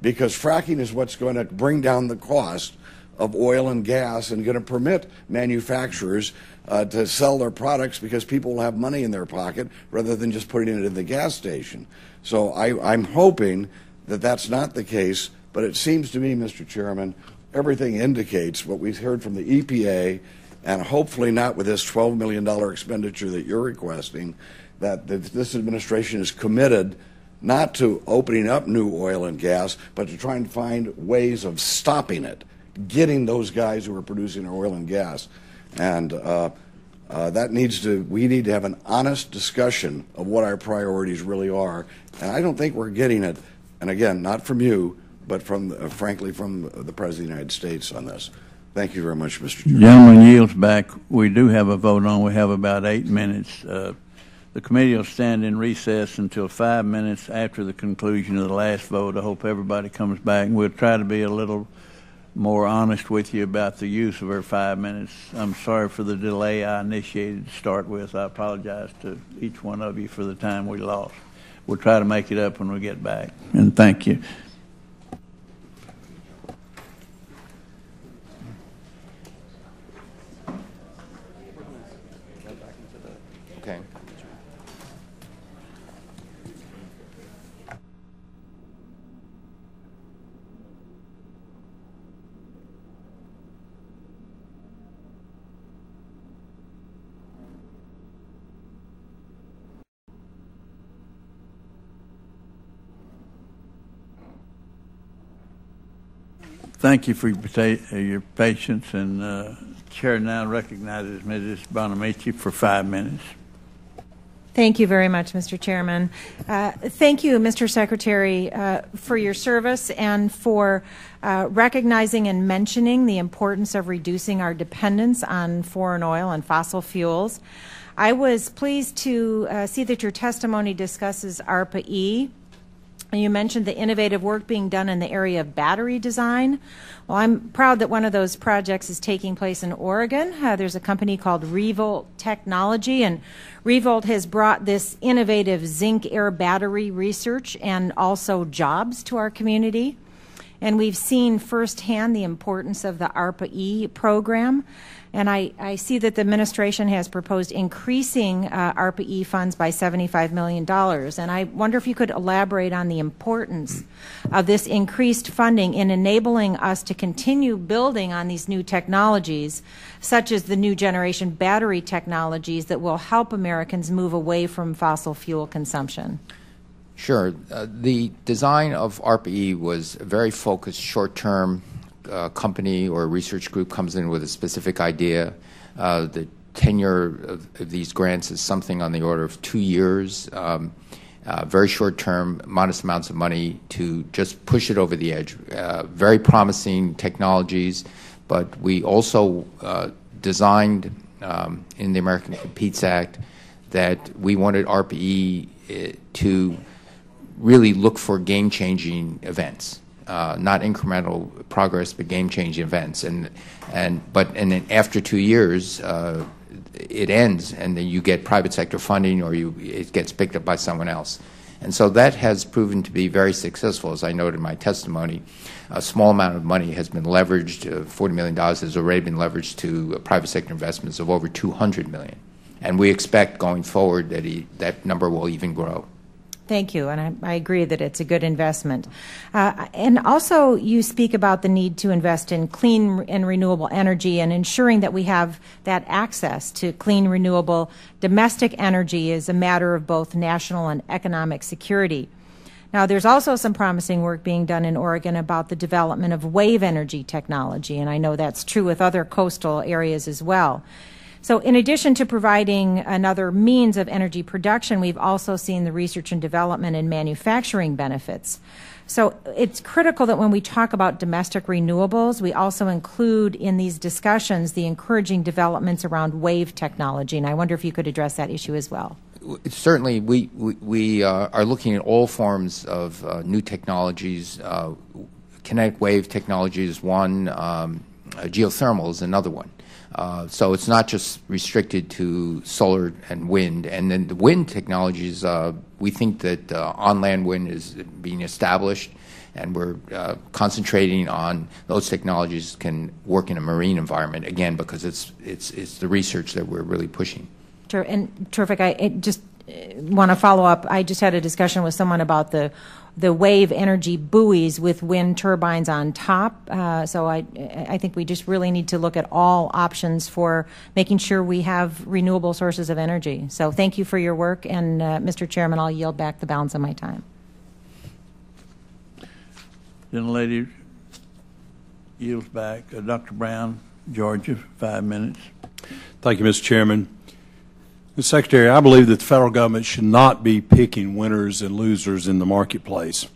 because fracking is what's going to bring down the cost of oil and gas and going to permit manufacturers to sell their products because people will have money in their pocket rather than just putting it in the gas station. So I'm hoping that that's not the case, but it seems to me, Mr. Chairman, everything indicates what we've heard from the EPA, and hopefully not with this $12 million expenditure that you're requesting, that this administration is committed not to opening up new oil and gas, but to try and find ways of stopping it, getting those guys who are producing our oil and gas. And we need to have an honest discussion of what our priorities really are. And I don't think we're getting it, and again, not from you, but frankly from the President of the United States on this. Thank you very much, Mr. Chairman. Gentleman yields back. We do have a vote on. We have about 8 minutes. The committee will stand in recess until 5 minutes after the conclusion of the last vote. I hope everybody comes back, and we'll try to be a little more honest with you about the use of our 5 minutes. I'm sorry for the delay I initiated to start with. I apologize to each one of you for the time we lost. We'll try to make it up when we get back. And thank you. Okay. Thank you for your patience, and Chair now recognizes Mrs. Bonamici for 5 minutes. Thank you very much, Mr. Chairman. Thank you, Mr. Secretary, for your service and for recognizing and mentioning the importance of reducing our dependence on foreign oil and fossil fuels. I was pleased to see that your testimony discusses ARPA-E. You mentioned the innovative work being done in the area of battery design. Well, I'm proud that one of those projects is taking place in Oregon. There's a company called Revolt Technology, and Revolt has brought this innovative zinc air battery research and also jobs to our community. and we've seen firsthand the importance of the ARPA-E program. And I see that the administration has proposed increasing ARPA-E funds by $75 million. And I wonder if you could elaborate on the importance of this increased funding in enabling us to continue building on these new technologies, such as the new generation battery technologies that will help Americans move away from fossil fuel consumption. Sure. The design of ARPA-E was a very focused, short-term company or research group comes in with a specific idea. The tenure of these grants is something on the order of 2 years, very short-term, modest amounts of money to just push it over the edge. Very promising technologies, but we also designed in the American Competes Act that we wanted ARPA-E to really look for game-changing events. Not incremental progress, but game-changing events. And then after 2 years, it ends, and then you get private sector funding, or it gets picked up by someone else. And so that has proven to be very successful, as I noted in my testimony. A small amount of money has been leveraged. $40 million has already been leveraged to private sector investments of over $200 million. And we expect going forward that that number will even grow. Thank you, and I agree that it's a good investment. And also, you speak about the need to invest in clean and renewable energy and ensuring that we have that access to clean, renewable domestic energy is a matter of both national and economic security. Now, there's also some promising work being done in Oregon about the development of wave energy technology, and I know that's true with other coastal areas as well. So in addition to providing another means of energy production, we've also seen the research and development and manufacturing benefits. So it's critical that when we talk about domestic renewables, we also include in these discussions the encouraging developments around wave technology. And I wonder if you could address that issue as well. Certainly, we are looking at all forms of new technologies. Kinetic wave technology is one. Geothermal is another one. So it's not just restricted to solar and wind. And then the wind technologies, we think that on-land wind is being established, and we're concentrating on those technologies can work in a marine environment, again, because it's the research that we're really pushing. And terrific. I just want to follow up. I just had a discussion with someone about the wave energy buoys with wind turbines on top. So I think we just really need to look at all options for making sure we have renewable sources of energy. So thank you for your work, and Mr. Chairman, I'll yield back the balance of my time. Gentlelady yields back. Dr. Brown, Georgia, 5 minutes. Thank you, Mr. Chairman. Mr. Secretary, I believe that the federal government should not be picking winners and losers in the marketplace.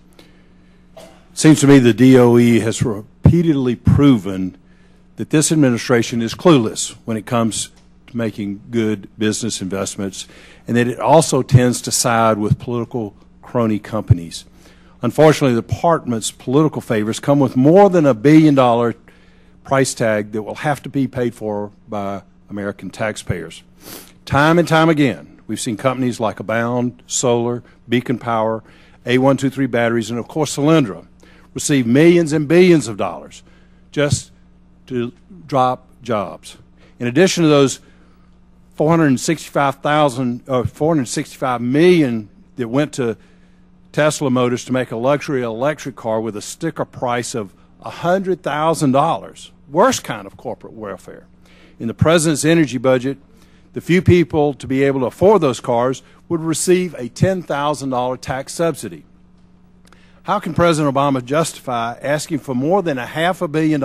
It seems to me the DOE has repeatedly proven that this administration is clueless when it comes to making good business investments, and that it also tends to side with political crony companies. Unfortunately, the department's political favors come with more than $1 billion price tag that will have to be paid for by American taxpayers. Time and time again, we've seen companies like Abound, Solar, Beacon Power, A123 Batteries, and of course Solyndra receive millions and billions of dollars just to drop jobs. In addition to those $465 million that went to Tesla Motors to make a luxury electric car with a sticker price of $100,000, worst kind of corporate welfare. In the President's energy budget, the few people to be able to afford those cars would receive a $10,000 tax subsidy. How can President Obama justify asking for more than $500 million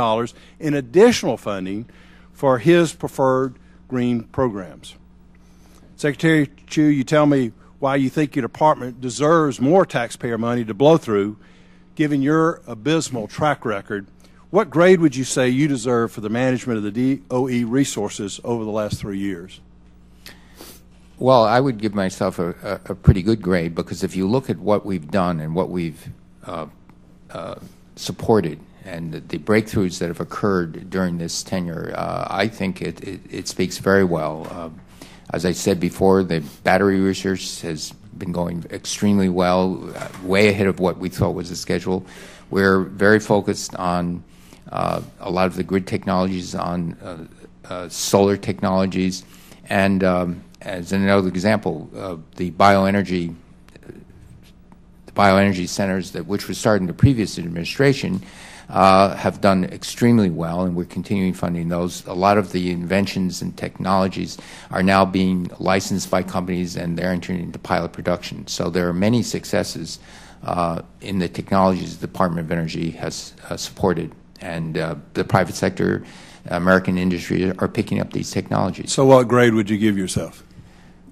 in additional funding for his preferred green programs? Secretary Chu, you tell me why you think your department deserves more taxpayer money to blow through, given your abysmal track record. What grade would you say you deserve for the management of the DOE resources over the last 3 years? Well, I would give myself a pretty good grade, because if you look at what we've done and what we've supported and the breakthroughs that have occurred during this tenure, I think it speaks very well. As I said before, the battery research has been going extremely well, way ahead of what we thought was the schedule. We're very focused on a lot of the grid technologies, on solar technologies, and as another example, the bioenergy centers, which were started in the previous administration, have done extremely well, and we're continuing funding those. A lot of the inventions and technologies are now being licensed by companies, and they're entering into pilot production. So there are many successes in the technologies the Department of Energy has supported, and the private sector, American industry, are picking up these technologies. So what grade would you give yourself?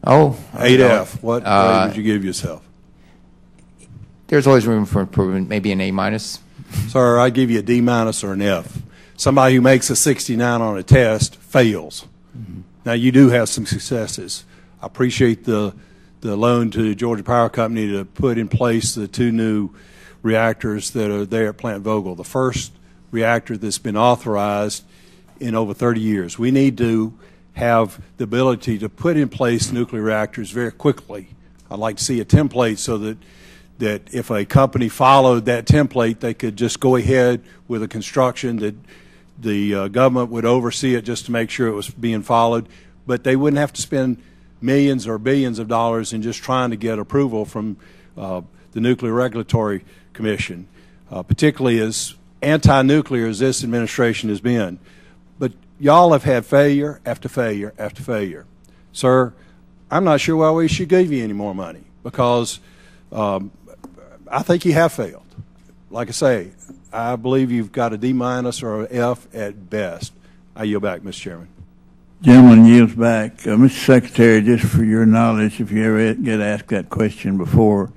Oh, 8F. What grade would you give yourself? There's always room for improvement, maybe an A-. Sir, I give you a D- or an F. Somebody who makes a 69 on a test fails. Mm-hmm. Now, you do have some successes. I appreciate the loan to Georgia Power Company to put in place the 2 new reactors that are there at Plant Vogtle, the first reactor that's been authorized in over 30 years. We need to have the ability to put in place nuclear reactors very quickly. I'd like to see a template so that if a company followed that template, they could just go ahead with a construction, that the government would oversee it just to make sure it was being followed, but they wouldn't have to spend millions or billions of dollars in just trying to get approval from the Nuclear Regulatory Commission, particularly as anti-nuclear as this administration has been. But y'all have had failure after failure after failure. Sir, I'm not sure why we should give you any more money, because I think you have failed. Like I say, I believe you've got a D- or an F at best. I yield back, Mr. Chairman. Gentleman yields back. Mr. Secretary, just for your knowledge, if you ever get asked that question before,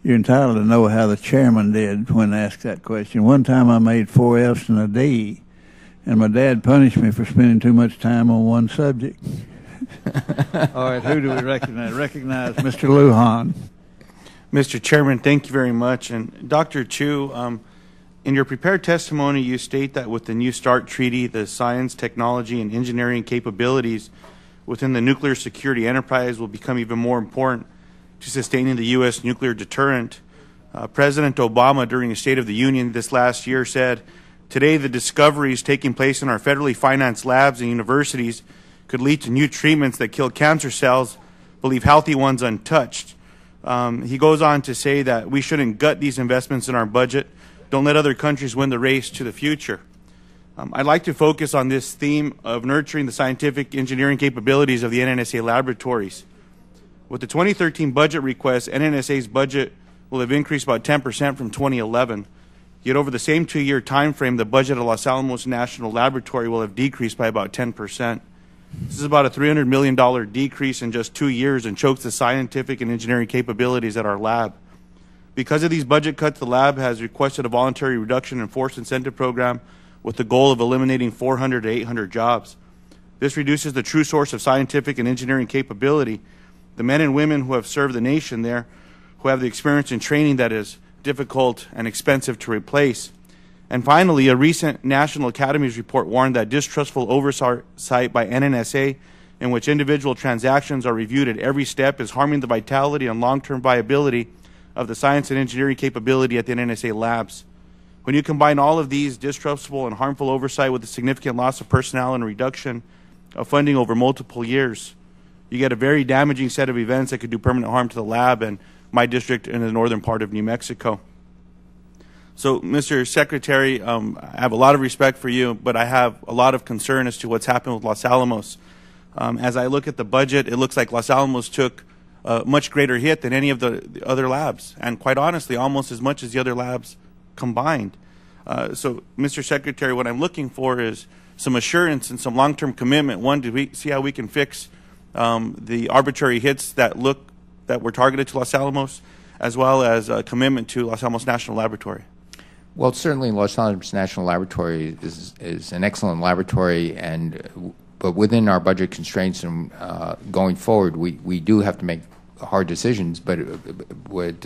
you're entitled to know how the chairman did when asked that question. One time I made 4 Fs and a D, and my dad punished me for spending too much time on one subject. All right, who do we recognize? Recognize Mr. Lujan. Mr. Chairman, thank you very much. And Dr. Chu, in your prepared testimony, you state that with the New START Treaty, the science, technology, and engineering capabilities within the nuclear security enterprise will become even more important to sustaining the U.S. nuclear deterrent. President Obama, during the State of the Union this last year, said, "Today, the discoveries taking place in our federally financed labs and universities could lead to new treatments that kill cancer cells but leave healthy ones untouched." He goes on to say that we shouldn't gut these investments in our budget. Don't let other countries win the race to the future. I'd like to focus on this theme of nurturing the scientific engineering capabilities of the NNSA laboratories. With the 2013 budget request, NNSA's budget will have increased about 10% from 2011. Yet over the same 2-year time frame, the budget of Los Alamos National Laboratory will have decreased by about 10%. This is about a $300 million decrease in just 2 years and chokes the scientific and engineering capabilities at our lab. Because of these budget cuts, the lab has requested a voluntary reduction in force incentive program with the goal of eliminating 400 to 800 jobs. This reduces the true source of scientific and engineering capability, the men and women who have served the nation there, who have the experience and training that is difficult and expensive to replace. And finally, a recent National Academies report warned that distrustful oversight by NNSA, in which individual transactions are reviewed at every step, is harming the vitality and long-term viability of the science and engineering capability at the NNSA labs. When you combine all of these distrustful and harmful oversight with the significant loss of personnel and reduction of funding over multiple years, you get a very damaging set of events that could do permanent harm to the lab and my district in the northern part of New Mexico. So, Mr. Secretary, I have a lot of respect for you, but I have a lot of concern as to what's happened with Los Alamos. As I look at the budget, it looks like Los Alamos took a much greater hit than any of the other labs, and quite honestly, almost as much as the other labs combined. So, Mr. Secretary, what I'm looking for is some assurance and some long-term commitment. One, to see how we can fix the arbitrary hits that were targeted to Los Alamos, as well as a commitment to Los Alamos National Laboratory. Well, certainly Los Alamos National Laboratory is an excellent laboratory, but within our budget constraints and going forward, we do have to make hard decisions, but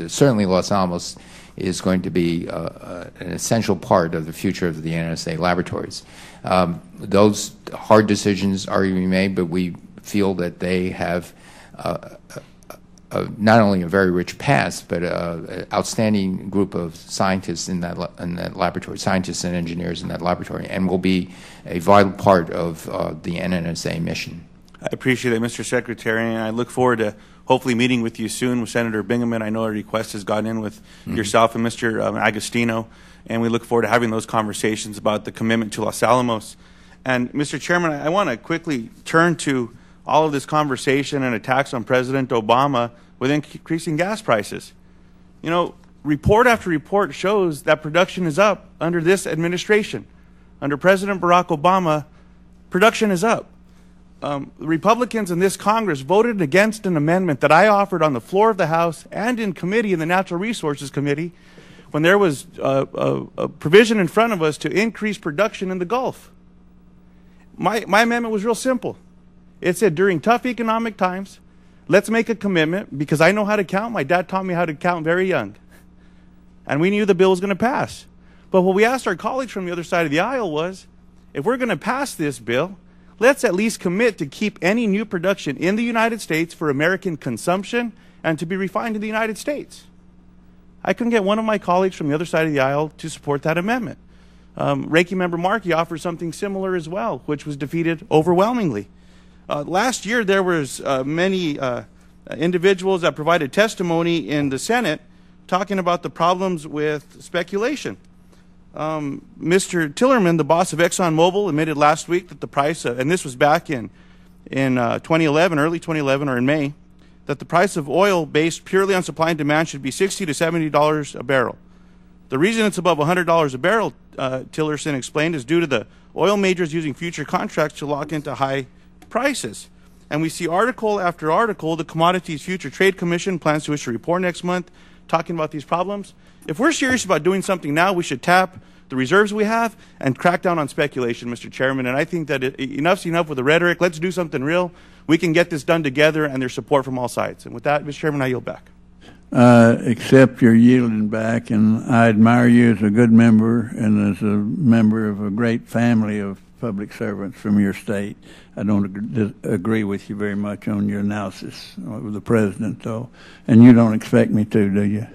certainly Los Alamos is going to be an essential part of the future of the NNSA laboratories. Those hard decisions are being made, but we feel that they have not only a very rich past, but an outstanding group of scientists in that laboratory, scientists and engineers in that laboratory, and will be a vital part of the NNSA mission. I appreciate that, Mr. Secretary, and I look forward to hopefully meeting with you soon with Senator Bingaman. I know a request has gone in with yourself and Mr. Agostino, and we look forward to having those conversations about the commitment to Los Alamos. And, Mr. Chairman, I want to quickly turn to all of this conversation and attacks on President Obama with increasing gas prices. You know, report after report shows that production is up under this administration. Under President Barack Obama, production is up. The Republicans in this Congress voted against an amendment that I offered on the floor of the House and in committee, in the Natural Resources Committee, when there was a provision in front of us to increase production in the Gulf. My amendment was real simple. It said, during tough economic times, let's make a commitment, because I know how to count. My dad taught me how to count very young. And we knew the bill was going to pass. But what we asked our colleagues from the other side of the aisle was, if we're going to pass this bill, let's at least commit to keep any new production in the United States for American consumption and to be refined in the United States. I couldn't get one of my colleagues from the other side of the aisle to support that amendment. Ranking Member Markey offered something similar as well, which was defeated overwhelmingly. Last year, there was many individuals that provided testimony in the Senate talking about the problems with speculation. Mr. Tillerman, the boss of ExxonMobil, admitted last week that the price, and this was back in 2011, early 2011 or in May, that the price of oil based purely on supply and demand should be $60 to $70 a barrel. The reason it's above $100 a barrel, Tillerson explained, is due to the oil majors using future contracts to lock into high prices. And we see article after article. The Commodities Future Trade Commission plans to issue a report next month talking about these problems. If we're serious about doing something now, we should tap the reserves we have and crack down on speculation, Mr. Chairman. And I think that enough's enough with the rhetoric. Let's do something real. We can get this done together, and there's support from all sides. And with that, Mr. Chairman, I yield back. Accept your yielding back, and I admire you as a good member and as a member of a great family of public servants from your state. I don't agree with you very much on your analysis of the president, though, and you don't expect me to, do you?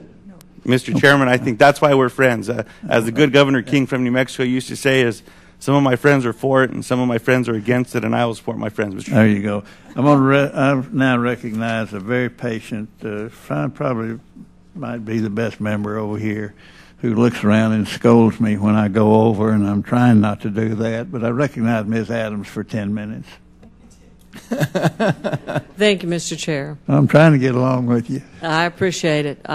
Mr. Chairman, I think that's why we're friends. As the good Governor King from New Mexico used to say, is some of my friends are for it and some of my friends are against it, and I will support my friends, Mr. Chairman. There you go. I now recognize a very patient, probably might be the best member over here, who looks around and scolds me when I go over, and I'm trying not to do that, but I recognize Ms. Adams for 10 minutes. Thank you, Mr. Chair. I'm trying to get along with you. I appreciate it.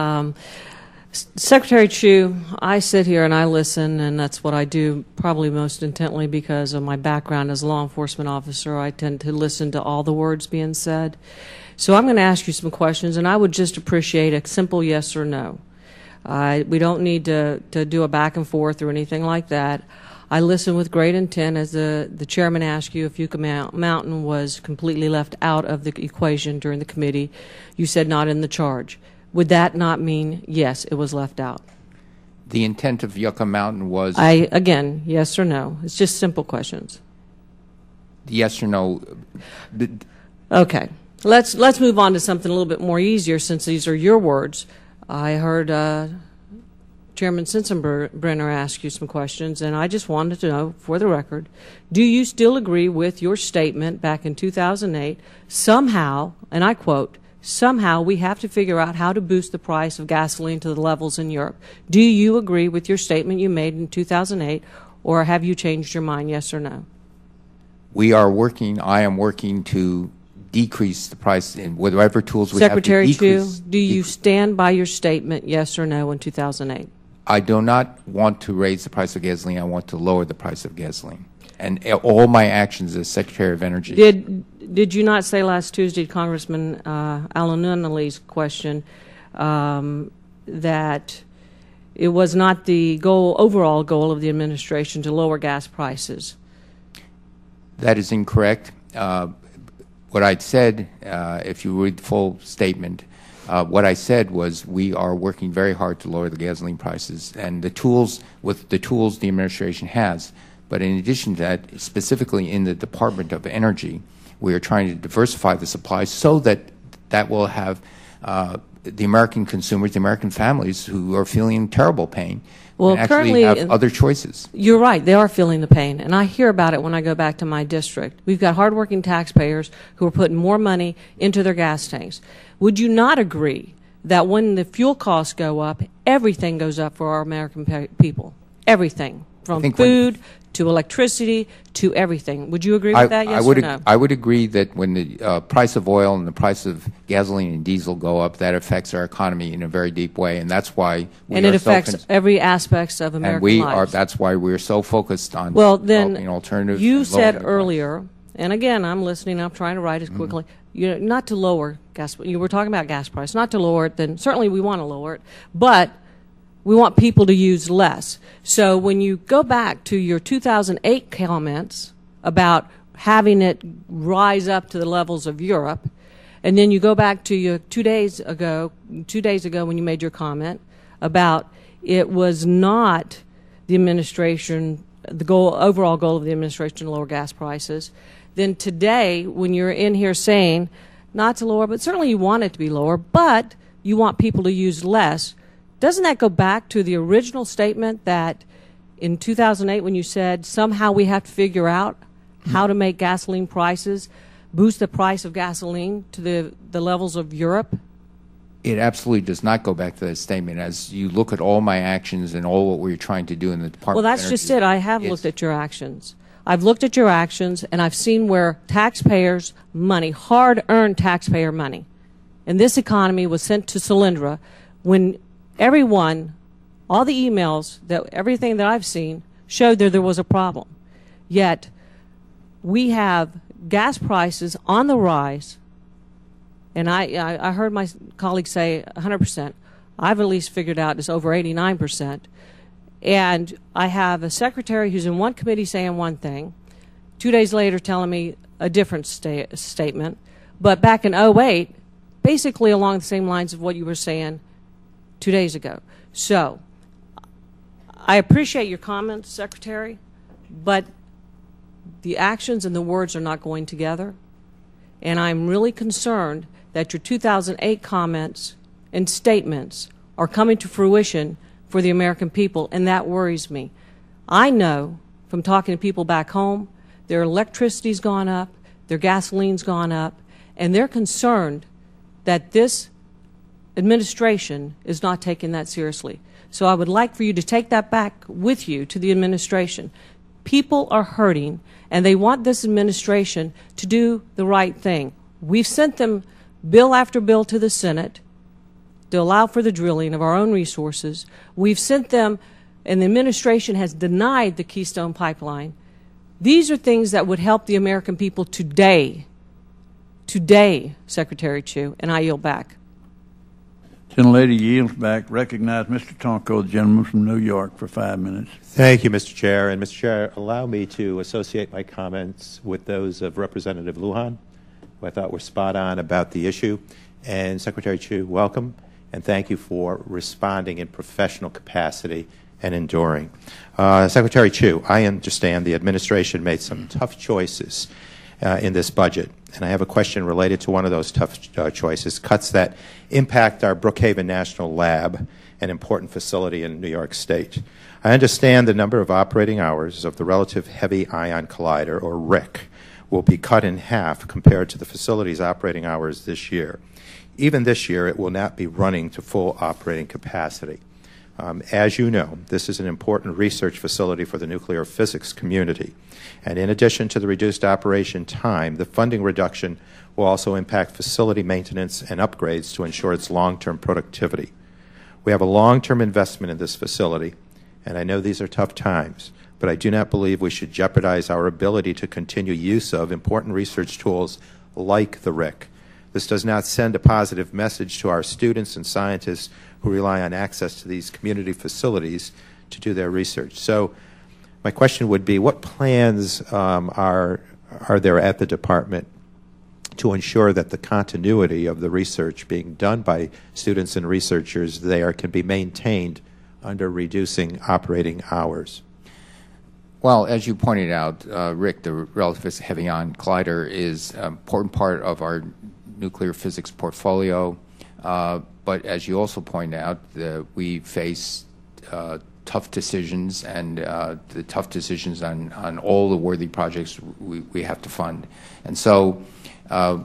Secretary Chu, I sit here and I listen, and that's what I do probably most intently because of my background as a law enforcement officer. I tend to listen to all the words being said. So I'm going to ask you some questions, and I would just appreciate a simple yes or no. We don't need to do a back and forth or anything like that. I listen with great intent as the chairman asked you if Yucca Mountain was completely left out of the equation during the committee. You said not in the charge. Would that not mean, yes, it was left out? The intent of Yucca Mountain was... Again, yes or no. It's just simple questions. Yes or no. Okay. Let's move on to something a little bit more easier since these are your words. I heard Chairman Sensenbrenner ask you some questions, and I just wanted to know, for the record, do you still agree with your statement back in 2008, somehow, and I quote, somehow we have to figure out how to boost the price of gasoline to the levels in Europe? Do you agree with your statement you made in 2008, or have you changed your mind, yes or no? I am working to decrease the price in whatever tools we have to decrease. Secretary Chu, do you stand by your statement, yes or no, in 2008? I do not want to raise the price of gasoline. I want to lower the price of gasoline. And all my actions as Secretary of Energy. Did you not say last Tuesday, Congressman Alan Nunley's question, that it was not the overall goal of the administration to lower gas prices? That is incorrect. What I'd said, if you read the full statement, what I said was we are working very hard to lower the gasoline prices, and the tools the administration has. But in addition to that, specifically in the Department of Energy, we are trying to diversify the supply so that will have the American consumers, the American families who are feeling terrible pain, well, and actually have other choices. You're right. They are feeling the pain. And I hear about it when I go back to my district. We've got hardworking taxpayers who are putting more money into their gas tanks. Would you not agree that when the fuel costs go up, everything goes up for our American people? Everything, from food to electricity to everything. Would you agree with that, yes or no? I would agree that when the price of oil and the price of gasoline and diesel go up, that affects our economy in a very deep way, and that's why we and it affects every aspect of American life. That's why we're so focused on developing alternatives. You said earlier, and again, I'm listening, I'm trying to write as quickly, not to lower gas, you were talking about gas price, not to lower it, then certainly we want to lower it, but we want people to use less. So when you go back to your 2008 comments about having it rise up to the levels of Europe, and then you go back to your 2 days ago when you made your comment about it was not the administration, overall goal of the administration to lower gas prices, then today when you're in here saying not to lower, but certainly you want it to be lower, but you want people to use less, doesn't that go back to the original statement that in 2008 when you said somehow we have to figure out how to make gasoline prices, boost the price of gasoline to the levels of Europe? It absolutely does not go back to that statement. As you look at all my actions and all what we're trying to do in the Department of Energy. Well, that's just it. I have looked at your actions. I've looked at your actions, and I've seen where taxpayers' money, hard-earned taxpayer money, in this economy was sent to Solyndra when everyone, all the emails, everything that I've seen showed there was a problem. Yet we have gas prices on the rise, and I heard my colleagues say 100%. I've at least figured out it's over 89%. And I have a secretary who's in one committee saying one thing, 2 days later telling me a different statement. But back in 2008, basically along the same lines of what you were saying 2 days ago. So I appreciate your comments, Secretary, but the actions and the words are not going together. And I'm really concerned that your 2008 comments and statements are coming to fruition for the American people, and that worries me. I know from talking to people back home, their electricity's gone up, their gasoline's gone up, and they're concerned that this administration is not taking that seriously. So I would like for you to take that back with you to the administration. People are hurting, and they want this administration to do the right thing. We've sent them bill after bill to the Senate to allow for the drilling of our own resources. We've sent them, and the administration has denied the Keystone Pipeline. These are things that would help the American people today. Today, Secretary Chu, and I yield back. Gentlelady yields back. Recognize Mr. Tonko, the gentleman from New York, for 5 minutes. Thank you, Mr. Chair. And Mr. Chair, allow me to associate my comments with those of Representative Lujan, who I thought were spot on about the issue. And Secretary Chu, welcome, and thank you for responding in professional capacity and enduring. Secretary Chu, I understand the administration made some tough choices in this budget, and I have a question related to one of those tough choices, cuts that impact our Brookhaven National Lab, an important facility in New York State. I understand the number of operating hours of the Relative Heavy Ion Collider, or RHIC, will be cut in half compared to the facility's operating hours this year. Even this year, it will not be running to full operating capacity. As you know, this is an important research facility for the nuclear physics community. And in addition to the reduced operation time, the funding reduction will also impact facility maintenance and upgrades to ensure its long-term productivity. We have a long-term investment in this facility, and I know these are tough times, but I do not believe we should jeopardize our ability to continue use of important research tools like the RHIC. This does not send a positive message to our students and scientists who rely on access to these community facilities to do their research. So my question would be, what plans are there at the department to ensure that the continuity of the research being done by students and researchers there can be maintained under reducing operating hours? Well, as you pointed out, Rick, the Relative Heavy Ion Collider is an important part of our nuclear physics portfolio. But as you also point out, we face tough decisions, and the tough decisions on all the worthy projects we have to fund. And so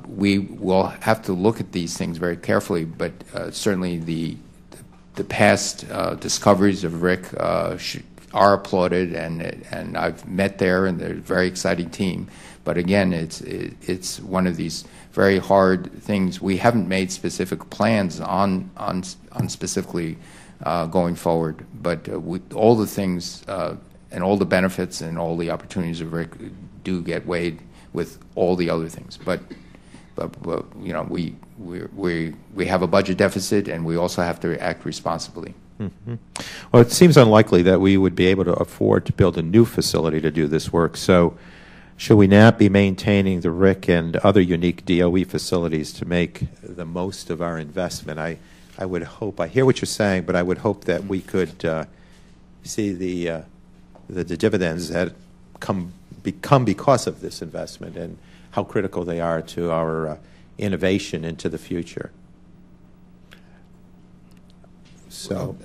we will have to look at these things very carefully, but certainly the past discoveries of RIC are applauded, and I've met there, and they're a very exciting team. But again, it's one of these very hard things. We haven't made specific plans on specifically going forward, but with all the things and all the benefits and all the opportunities of RIC do get weighed with all the other things. But you know, we have a budget deficit, and we also have to act responsibly. Mm-hmm. Well, it seems unlikely that we would be able to afford to build a new facility to do this work. So should we not be maintaining the RIC and other unique DOE facilities to make the most of our investment? I would hope, I hear what you're saying, but I would hope that we could see the dividends that become because of this investment and how critical they are to our innovation into the future. So,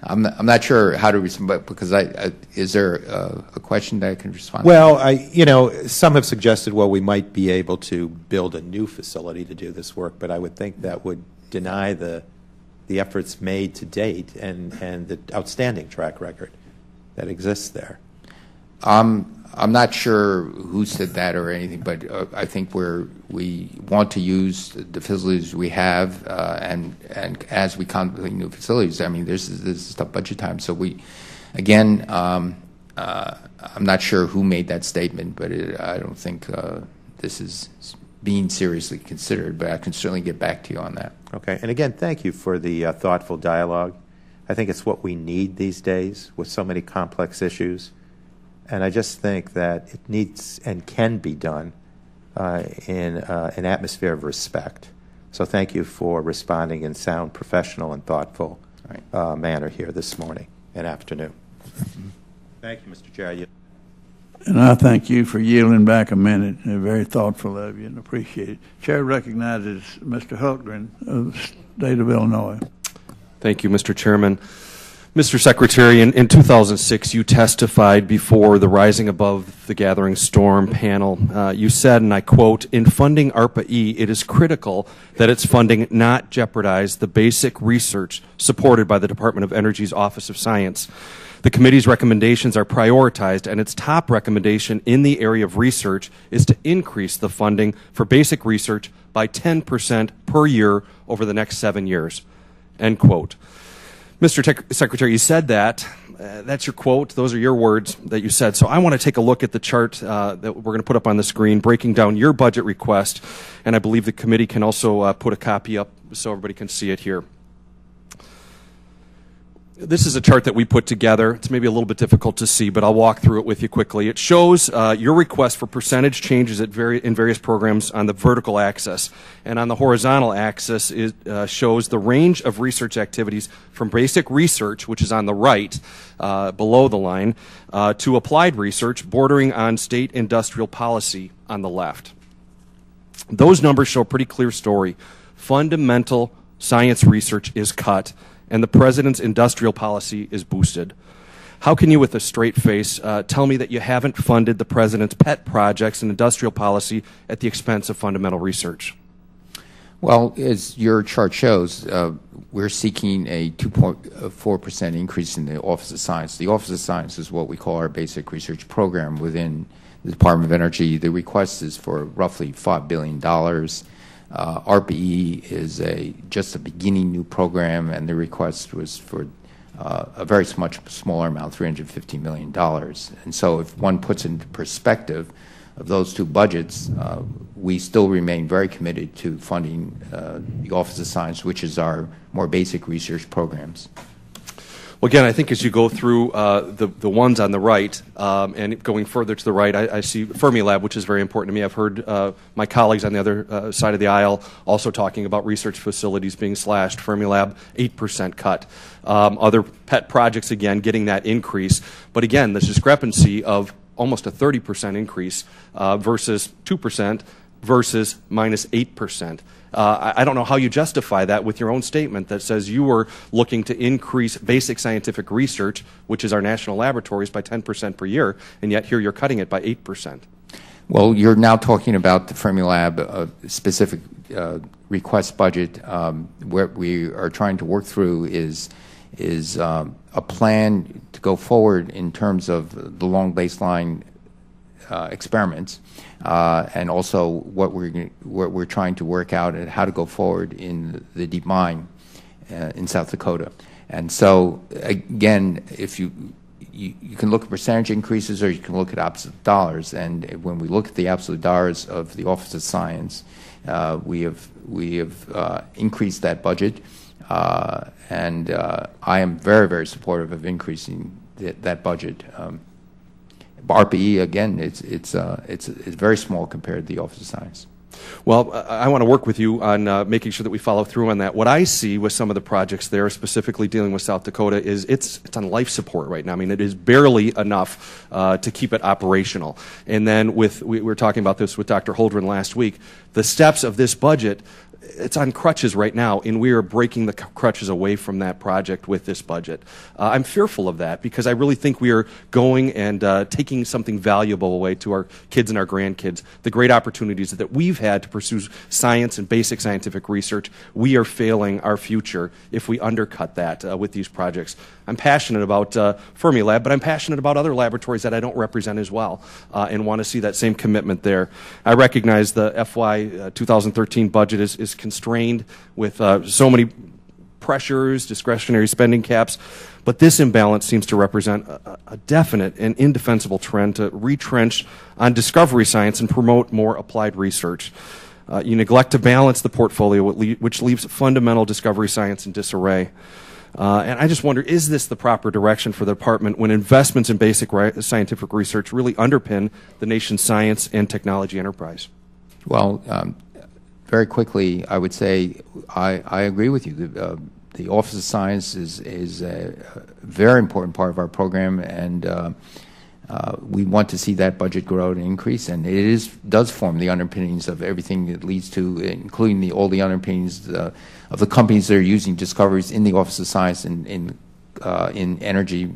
I'm not sure how to respond, because is there a question that I can respond to? Well, you know, some have suggested, well, we might be able to build a new facility to do this work, but I would think that would deny the efforts made to date and the outstanding track record that exists there. I'm not sure who said that or anything, but I think we want to use the facilities we have, and as we contemplate new facilities, I mean, this is tough budget time. So again, I'm not sure who made that statement, but I don't think this is being seriously considered. But I can certainly get back to you on that. Okay, and again, thank you for the thoughtful dialogue. I think it's what we need these days with so many complex issues. And I just think that it needs and can be done in an atmosphere of respect. So thank you for responding in sound, professional, and thoughtful manner here this morning and afternoon. Thank you, Mr. Chair. And I thank you for yielding back a minute. Very thoughtful of you and appreciate it. Chair recognizes Mr. Hultgren of the state of Illinois. Thank you, Mr. Chairman. Mr. Secretary, in 2006, you testified before the Rising Above the Gathering Storm panel. You said, and I quote, "In funding ARPA-E, it is critical that its funding not jeopardize the basic research supported by the Department of Energy's Office of Science. The committee's recommendations are prioritized, and its top recommendation in the area of research is to increase the funding for basic research by 10% per year over the next 7 years." End quote. Mr. Secretary, you said that. That's your quote. Those are your words that you said. So I want to take a look at the chart that we're going to put up on the screen, breaking down your budget request. And I believe the committee can also put a copy up so everybody can see it here. This is a chart that we put together. It's maybe a little bit difficult to see, but I'll walk through it with you quickly. It shows your request for percentage changes in various programs on the vertical axis. And on the horizontal axis, it shows the range of research activities from basic research, which is on the right, below the line, to applied research bordering on state industrial policy on the left. Those numbers show a pretty clear story. Fundamental science research is cut, and the President's industrial policy is boosted. How can you, with a straight face, tell me that you haven't funded the President's pet projects and industrial policy at the expense of fundamental research? Well, as your chart shows, we're seeking a 2.4% increase in the Office of Science. The Office of Science is what we call our basic research program within the Department of Energy. The request is for roughly $5 billion. ARPA-E is just a beginning new program, and the request was for a very much smaller amount, $350 million. And so if one puts into perspective of those two budgets, we still remain very committed to funding the Office of Science, which is our more basic research programs. Well, again, I think as you go through the ones on the right and going further to the right, I see Fermilab, which is very important to me. I've heard my colleagues on the other side of the aisle also talking about research facilities being slashed. Fermilab, 8% cut. Other pet projects, again, getting that increase. But again, this discrepancy of almost a 30% increase versus 2% versus minus 8%. I don't know how you justify that with your own statement that says you were looking to increase basic scientific research, which is our national laboratories, by 10% per year, and yet here you're cutting it by 8%. Well, you're now talking about the Fermilab specific request budget. What we are trying to work through is a plan to go forward in terms of the long baseline experiments, and also what we're trying to work out and how to go forward in the deep mine in South Dakota. And so, again, if you can look at percentage increases or you can look at absolute dollars. And when we look at the absolute dollars of the Office of Science, we have increased that budget, and I am very, very supportive of increasing that budget. RPE, again, it's very small compared to the Office of Science. Well, I want to work with you on making sure that we follow through on that. What I see with some of the projects there, specifically dealing with South Dakota, is it's on life support right now. I mean, it is barely enough to keep it operational. And then we were talking about this with Dr. Holdren last week. The steps of this budget, it's on crutches right now, and we are breaking the crutches away from that project with this budget. I'm fearful of that because I really think we are going and taking something valuable away to our kids and our grandkids. The great opportunities that we've had to pursue science and basic scientific research, we are failing our future if we undercut that with these projects. I'm passionate about Fermilab, but I'm passionate about other laboratories that I don't represent as well, and want to see that same commitment there. I recognize the FY2013 budget is constrained with so many pressures, discretionary spending caps, but this imbalance seems to represent a definite and indefensible trend to retrench on discovery science and promote more applied research. You neglect to balance the portfolio, which leaves fundamental discovery science in disarray. And I just wonder, is this the proper direction for the department when investments in basic scientific research really underpin the nation's science and technology enterprise? Well, very quickly, I would say I agree with you. The Office of Science is a very important part of our program, and we want to see that budget grow and increase, and it does form the underpinnings of everything that leads to, including all the underpinnings of the companies that are using discoveries in the Office of Science in energy,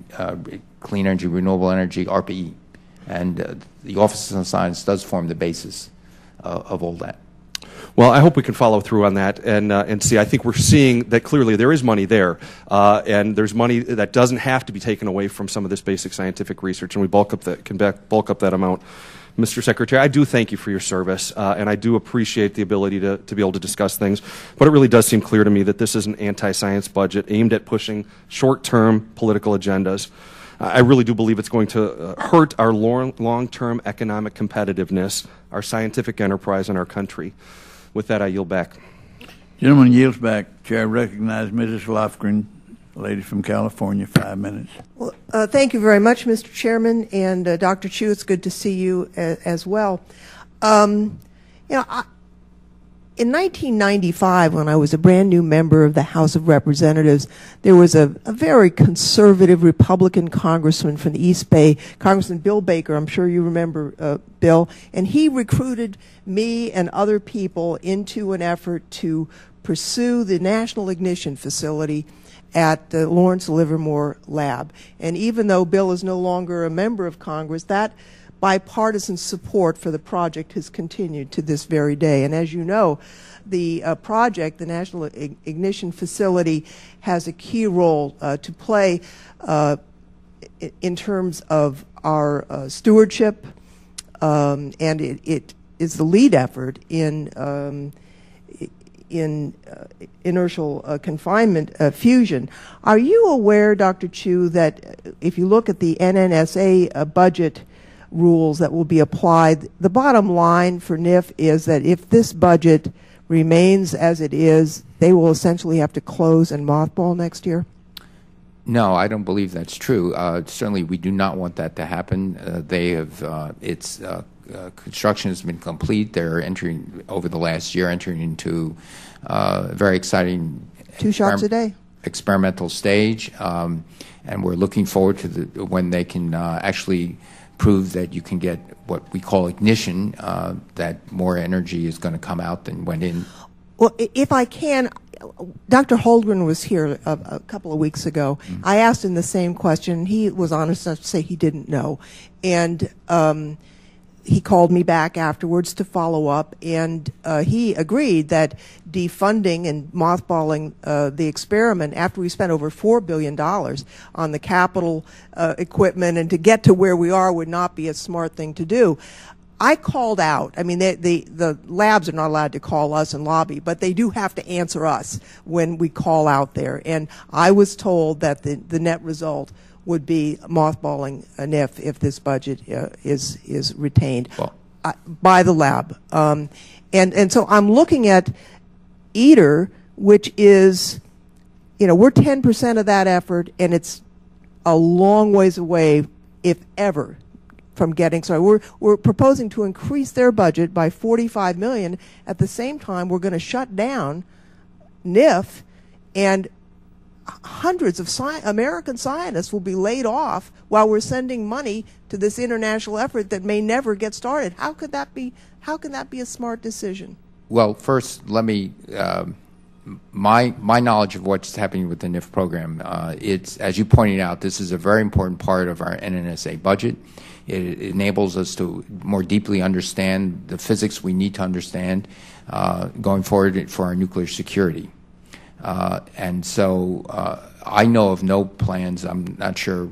clean energy, renewable energy, RPE, and the Office of Science does form the basis of all that. Well, I hope we can follow through on that and see. I think we're seeing that clearly there is money there, and there's money that doesn't have to be taken away from some of this basic scientific research, and we can bulk up that amount. Mr. Secretary, I do thank you for your service, and I do appreciate the ability to be able to discuss things, but it really does seem clear to me that this is an anti-science budget aimed at pushing short-term political agendas. I really do believe it's going to hurt our long-term economic competitiveness, our scientific enterprise, and our country. With that, I yield back. Gentleman yields back. Chair recognizes Mrs. Lofgren, lady from California, 5 minutes. Well, thank you very much, Mr. Chairman, and Dr. Chu, it's good to see you as well. In 1995, when I was a brand new member of the House of Representatives, there was a very conservative Republican congressman from the East Bay, Congressman Bill Baker. I'm sure you remember Bill. And he recruited me and other people into an effort to pursue the National Ignition Facility at the Lawrence Livermore Lab. And even though Bill is no longer a member of Congress, that bipartisan support for the project has continued to this very day. And as you know, the project, the National Ignition Facility, has a key role to play in terms of our stewardship, and it is the lead effort in inertial confinement fusion. Are you aware, Dr. Chu, that if you look at the NNSA budget rules that will be applied, the bottom line for NIF is that if this budget remains as it is, they will essentially have to close and mothball next year? No, I don't believe that's true. Certainly, we do not want that to happen. They have construction has been complete. They're entering over the last year, entering into a very exciting 2 shots a day experimental stage, and we're looking forward to when they can actually prove that you can get what we call ignition, that more energy is going to come out than went in. Well, if I can, Dr. Holdren was here a couple of weeks ago. I asked him the same question. He was honest enough to say he didn't know. And he called me back afterwards to follow up, and he agreed that defunding and mothballing the experiment after we spent over $4 billion on the capital equipment and to get to where we are would not be a smart thing to do. I called out. I mean, the labs are not allowed to call us and lobby, but they do have to answer us when we call out there. And I was told that the net result would be mothballing a NIF if this budget is retained by the lab. And so I'm looking at EATR, which is, we're 10% of that effort, and it's a long ways away, if ever, from getting started. We're proposing to increase their budget by $45 million. At the same time, we're going to shut down NIF, and hundreds of American scientists will be laid off while we're sending money to this international effort that may never get started. How can that be a smart decision? Well, first, let me my knowledge of what's happening with the NIF program. It's, as you pointed out, this is a very important part of our NNSA budget. It enables us to more deeply understand the physics we need to understand going forward for our nuclear security. And so I know of no plans. I'm not sure.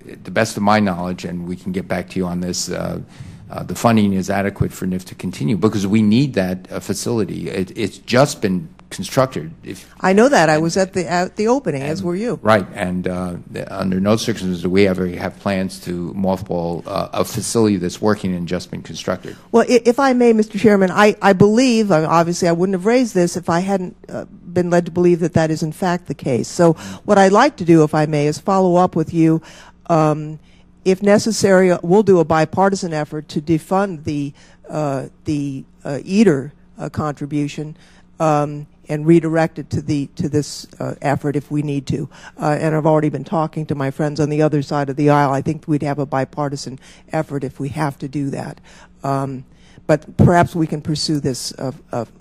The best of my knowledge, and we can get back to you on this, the funding is adequate for NIF to continue because we need that facility. It's just been constructed. I know that. I was at the opening, as were you. Right, and under no circumstances do we ever have plans to mothball a facility that's working and just been constructed. Well, if I may, Mr. Chairman, I believe, obviously I wouldn't have raised this if I hadn't been led to believe that that is in fact the case. So what I'd like to do, if I may, is follow up with you. If necessary, we'll do a bipartisan effort to defund the EATR contribution and redirect it to this effort if we need to. And I've already been talking to my friends on the other side of the aisle. I think we'd have a bipartisan effort if we have to do that. But perhaps we can pursue this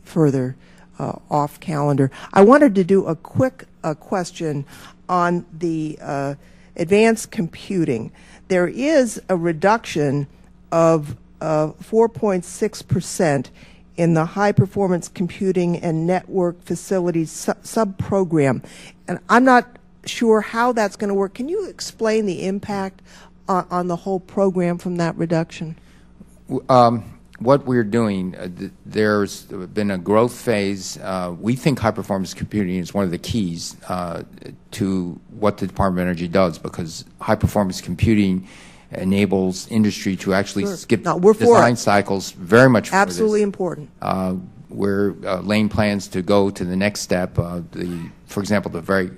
further off calendar. I wanted to do a quick question on the advanced computing. There is a reduction of 4.6% in the high-performance computing and network facilities sub-program. And I'm not sure how that's going to work. Can you explain the impact on the whole program from that reduction? What we're doing, there's been a growth phase. We think high-performance computing is one of the keys to what the Department of Energy does because high-performance computing enables industry to actually skip design cycles very much. Absolutely important. We're laying plans to go to the next step. For example, the very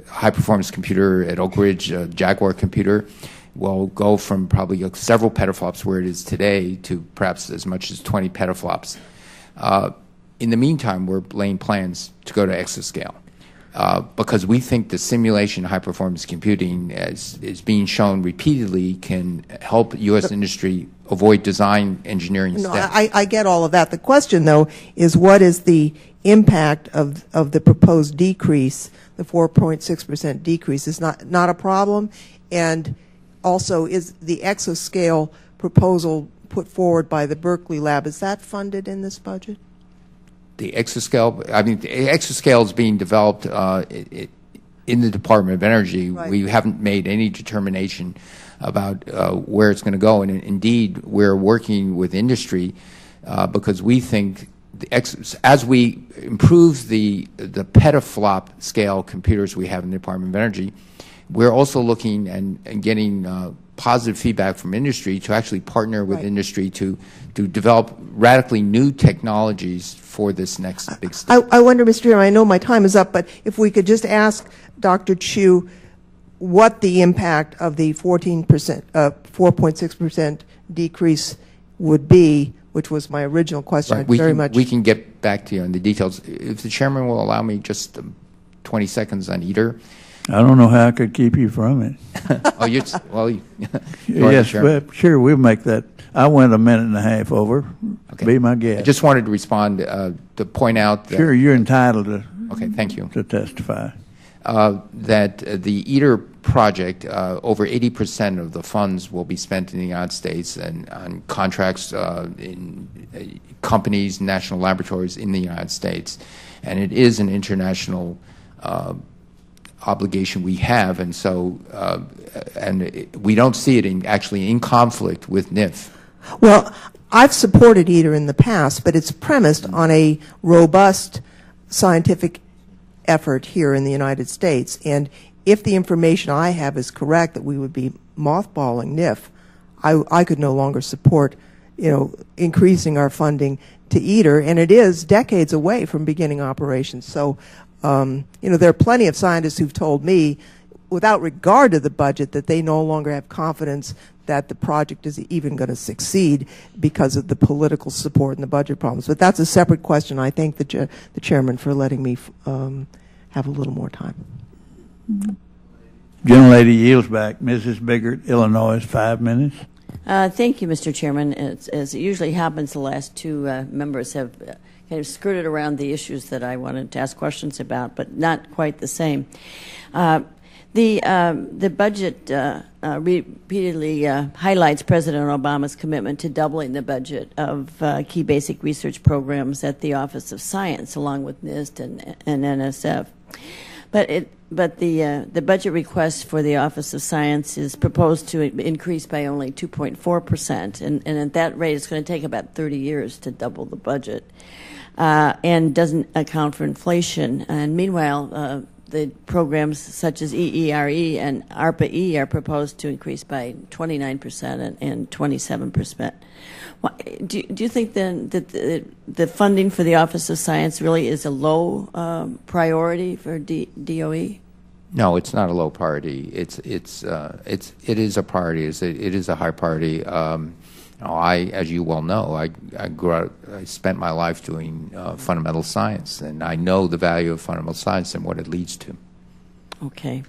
high-performance computer at Oak Ridge, Jaguar computer, will go from probably several petaflops where it is today to perhaps as much as 20 petaflops. In the meantime, we're laying plans to go to exascale because we think the simulation high-performance computing, as is being shown repeatedly, can help U.S. industry avoid design engineering steps. No, I get all of that. The question, though, is what is the impact of the proposed decrease, the 4.6% decrease? Is not a problem? And also, is the exascale proposal put forward by the Berkeley lab, is that funded in this budget? The exascale, the exascale is being developed in the Department of Energy. Right. We haven't made any determination about where it's going to go. And indeed, we're working with industry because we think as we improve the petaflop scale computers we have in the Department of Energy, we're also looking and getting positive feedback from industry to actually partner with industry to develop radically new technologies for this next big step. I wonder, Mr. Chairman, I know my time is up, but if we could just ask Dr. Chu what the impact of the 4.6% decrease would be, which was my original question. Right. We can get back to you on the details. If the chairman will allow me just 20 seconds on EATR. I don't know how I could keep you from it. Oh, well, yes, well, sure, we'll make that. I went a minute and a half over. Okay. Be my guest. I just wanted to respond to point out that. Sure, you're entitled to. Okay, thank you. To testify. That the ITER project, over 80% of the funds will be spent in the United States and on contracts in companies, national laboratories in the United States. And it is an international obligation we have, and so we don't see it actually in conflict with NIF. Well, I've supported ITER in the past, but it's premised on a robust scientific effort here in the United States. And if the information I have is correct, that we would be mothballing NIF, I could no longer support, increasing our funding to ITER, and it is decades away from beginning operations. So, there are plenty of scientists who've told me, without regard to the budget, that they no longer have confidence that the project is even going to succeed because of the political support and the budget problems. But that's a separate question. I thank the chairman for letting me have a little more time. Gentlelady yields back. Mrs. Biggert, Illinois, 5 minutes. Thank you, Mr. Chairman. As it usually happens, the last two members have kind of skirted around the issues that I wanted to ask questions about, but not quite the same. The budget repeatedly highlights President Obama's commitment to doubling the budget of key basic research programs at the Office of Science, along with NIST and NSF. But the budget request for the Office of Science is proposed to increase by only 2.4%, and at that rate, it's going to take about 30 years to double the budget, and doesn't account for inflation. And meanwhile, the programs such as EERE and ARPA-E are proposed to increase by 29% and 27%. Do you think then that the funding for the Office of Science really is a low priority for DOE? No, it's not a low priority. It is a priority. It is a high priority. As you well know, I spent my life doing fundamental science, and I know the value of fundamental science and what it leads to. Okay.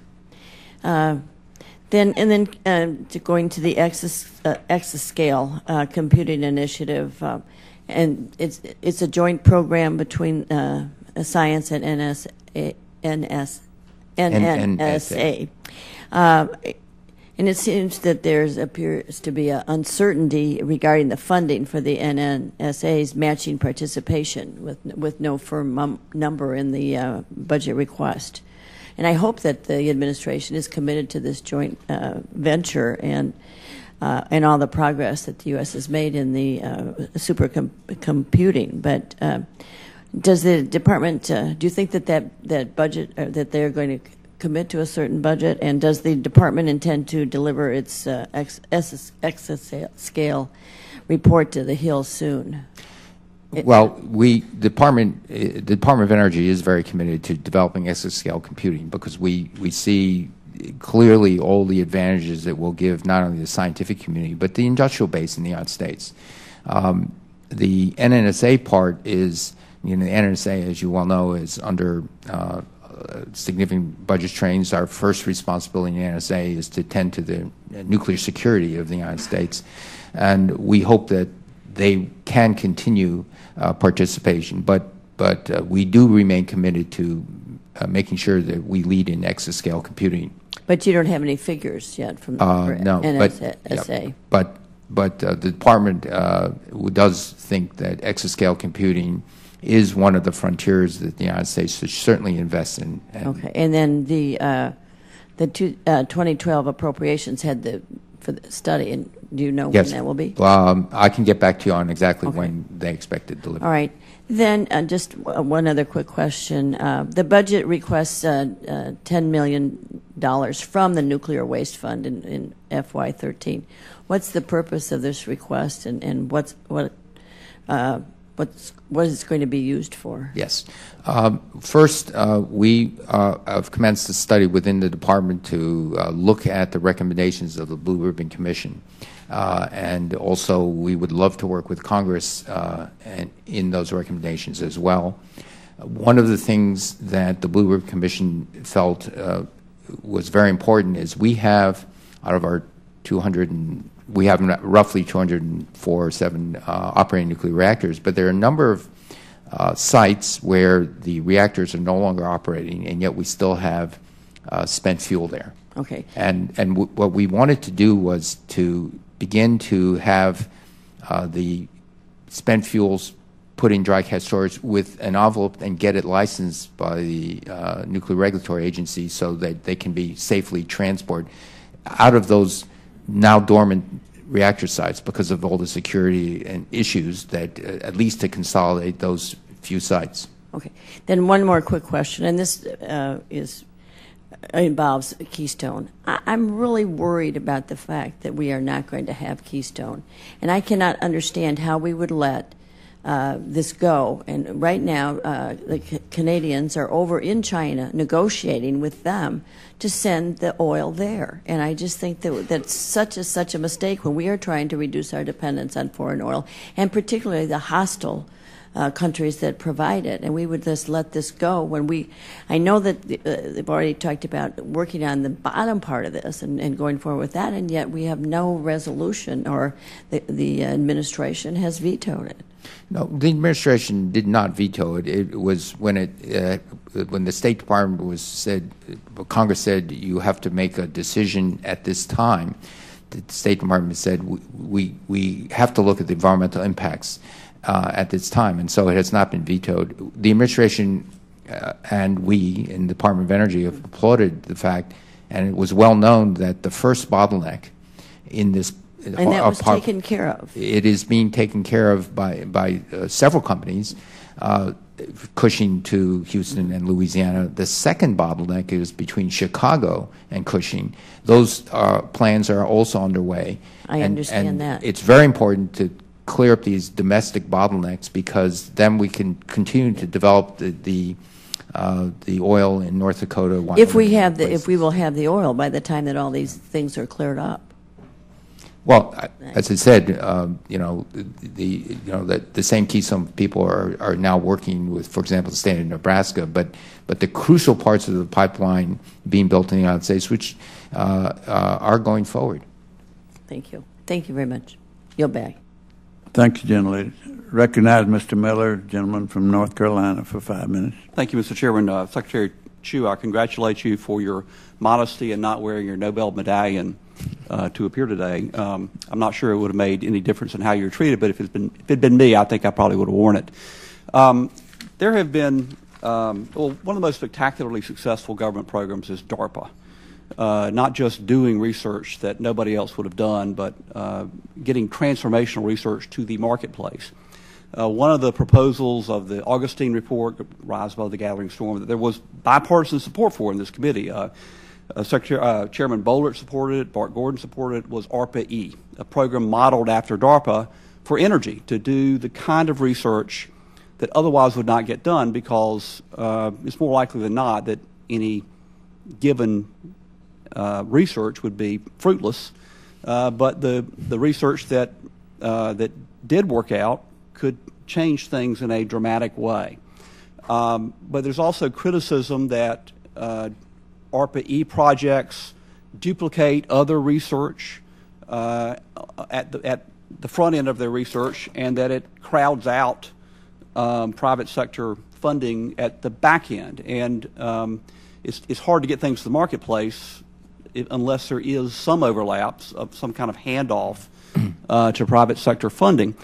Then going to the exascale computing initiative, and it's a joint program between science and NNSA. And it seems that there appears to be an uncertainty regarding the funding for the NNSA's matching participation with no firm number in the budget request. And I hope that the administration is committed to this joint venture and all the progress that the U.S. has made in the supercomputing. But does the department, do you think that budget, that they're going to commit to a certain budget, and does the department intend to deliver its exascale report to the Hill soon? Well, the Department of Energy is very committed to developing exascale computing because we see clearly all the advantages it will give not only the scientific community but the industrial base in the United States. The NNSA part is, the NNSA, as you well know, is under significant budget strains. Our first responsibility in the NSA is to tend to the nuclear security of the United States, and we hope that they can continue participation. But we do remain committed to making sure that we lead in exascale computing. But you don't have any figures yet from the NSA. But the department does think that exascale computing is one of the frontiers that the United States should certainly invest in. Okay, and then the 2012 appropriations had for the study, and do you know when that will be? I can get back to you on exactly when they expect it delivered. All right. Then just one other quick question. The budget requests $10 million from the Nuclear Waste Fund in FY13. What's the purpose of this request, and what is going to be used for? Yes. First, we have commenced a study within the department to look at the recommendations of the Blue Ribbon Commission. And also, we would love to work with Congress and in those recommendations as well. One of the things that the Blue Ribbon Commission felt was very important is we have, out of our we have roughly 247 operating nuclear reactors, but there are a number of sites where the reactors are no longer operating, and yet we still have spent fuel there. Okay. And what we wanted to do was to begin to have the spent fuels put in dry cat storage with an envelope and get it licensed by the Nuclear Regulatory Agency so that they can be safely transported out of those now dormant reactor sites because of all the security and issues that at least to consolidate those few sites. Okay. Then one more quick question, and this involves Keystone. I'm really worried about the fact that we are not going to have Keystone, and I cannot understand how we would let this go. And right now, the Canadians are over in China negotiating with them to send the oil there. And I just think that that's such a mistake when we are trying to reduce our dependence on foreign oil, and particularly the hostile countries that provide it. And we would just let this go when I know that they've already talked about working on the bottom part of this and going forward with that, and yet we have no resolution, or the administration has vetoed it. No, the administration did not veto it. It was when the State Department Congress said you have to make a decision at this time. The State Department said we have to look at the environmental impacts at this time, and so it has not been vetoed. The administration and we in the Department of Energy have applauded the fact, and it was well known that the first bottleneck in this and that was taken care of. It is being taken care of by several companies, Cushing to Houston and Louisiana. The second bottleneck is between Chicago and Cushing. Those plans are also underway. I understand that. It's very important to clear up these domestic bottlenecks, because then we can continue to develop the oil in North Dakota. If we will have the oil by the time that all these things are cleared up. Well, as I said, the same Keystone people are now working with, for example, the state of Nebraska, but the crucial parts of the pipeline being built in the United States, which are going forward. Thank you. Thank you very much. Yield back. Thank you, gentlelady. Recognize Mr. Miller, gentleman from North Carolina, for 5 minutes. Thank you, Mr. Chairman. Secretary Chu, I congratulate you for your modesty and not wearing your Nobel medallion to appear today. I'm not sure it would have made any difference in how you were treated, but if it had been me, I think I probably would have worn it. There have been, one of the most spectacularly successful government programs is DARPA. Not just doing research that nobody else would have done, but getting transformational research to the marketplace. One of the proposals of the Augustine report, Rise Above the Gathering Storm, that there was bipartisan support for in this committee. Chairman Bollert supported it, Bart Gordon supported it, was ARPA-E, a program modeled after DARPA for energy to do the kind of research that otherwise would not get done, because it's more likely than not that any given research would be fruitless, but the research that did work out could change things in a dramatic way. But there's also criticism that ARPA-E projects duplicate other research at the front end of their research, and that it crowds out private sector funding at the back end. And it's hard to get things to the marketplace unless there is some overlaps of some kind of handoff to private sector funding.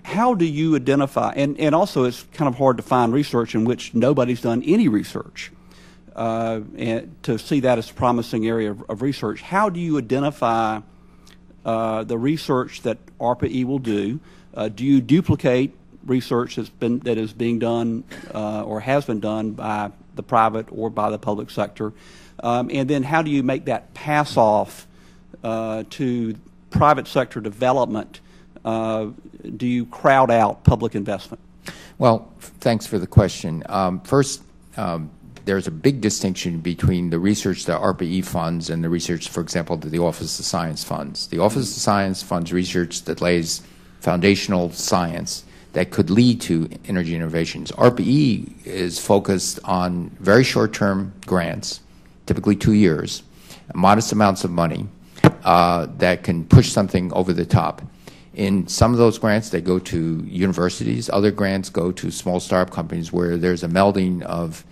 How do you identify, and also it's kind of hard to find research in which nobody's done any research, and to see that as a promising area of research. How do you identify the research that ARPA-E will do? Do you duplicate research that is being done or has been done by the private or by the public sector? And then how do you make that pass off to private sector development? Do you crowd out public investment? Well, thanks for the question. First, there's a big distinction between the research that ARPA-E funds and the research, for example, that the Office of Science funds. The Office of Science funds research that lays foundational science that could lead to energy innovations. ARPA-E is focused on very short-term grants typically 2 years, modest amounts of money that can push something over the top. In some of those grants, they go to universities. Other grants go to small startup companies where there's a melding of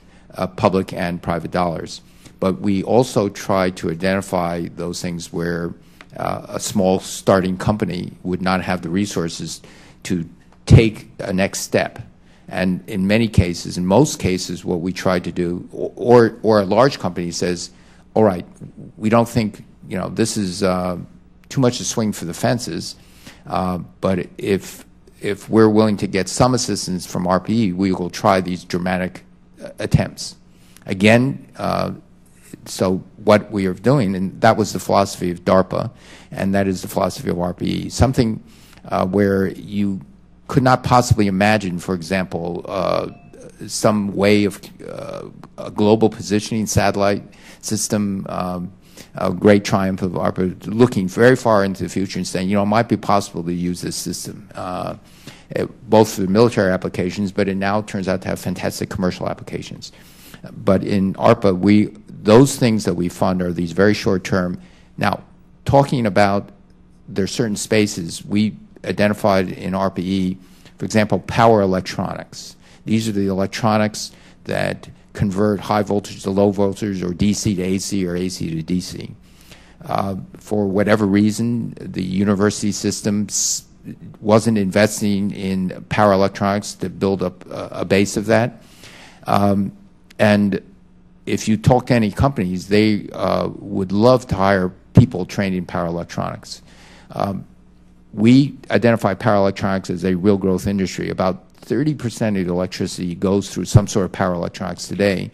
public and private dollars. But we also try to identify those things where a small starting company would not have the resources to take a next step. And in many cases, in most cases, what we try to do, or a large company says, all right, we don't think, this is too much to swing for the fences, but if we're willing to get some assistance from RPE, we will try these dramatic attempts. Again, so what we are doing, and that was the philosophy of DARPA, and that is the philosophy of RPE, something where you could not possibly imagine, for example, some way of a global positioning satellite system, a great triumph of ARPA, looking very far into the future and saying, it might be possible to use this system, both for military applications, but it now turns out to have fantastic commercial applications. But in ARPA, those things that we fund are these very short-term. Now, talking about there are certain spaces we identified in RPE, for example, power electronics. These are the electronics that convert high voltage to low voltage, or DC to AC, or AC to DC. For whatever reason, the university system wasn't investing in power electronics to build up a base of that. And if you talk to any companies, they would love to hire people trained in power electronics. We identify power electronics as a real growth industry. About 30% of the electricity goes through some sort of power electronics today,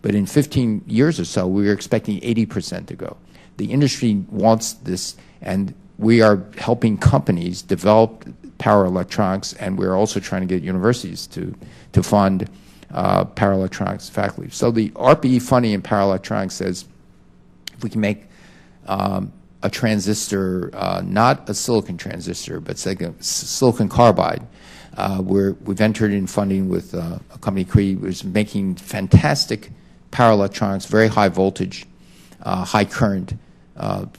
but in 15 years or so, we are expecting 80% to go. The industry wants this, and we are helping companies develop power electronics, and we're also trying to get universities to fund power electronics faculty. So the RPE funding in power electronics says if we can make a transistor, not a silicon transistor, but silicon carbide. We've entered in funding with a company, Cree, which is making fantastic power electronics, very high voltage, high current,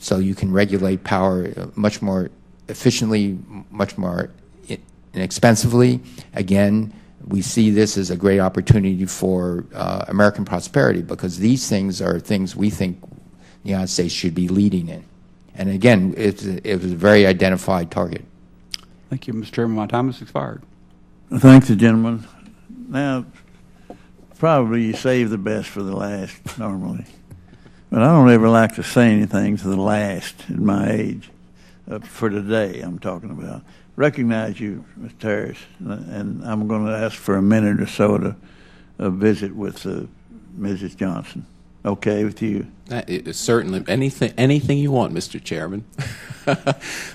so you can regulate power much more efficiently, much more inexpensively. Again, we see this as a great opportunity for American prosperity, because these things are things we think the United States should be leading in. And again, it was a very identified target. Thank you, Mr. Chairman. My time has expired. Thanks, gentlemen. Now, probably you save the best for the last normally. But I don't ever like to say anything to the last at my age. For today, I'm talking about. Recognize you, Mr. Harris, and I'm going to ask for a minute or so to visit with Mrs. Johnson. Okay with you? Certainly. Anything you want, Mr. Chairman.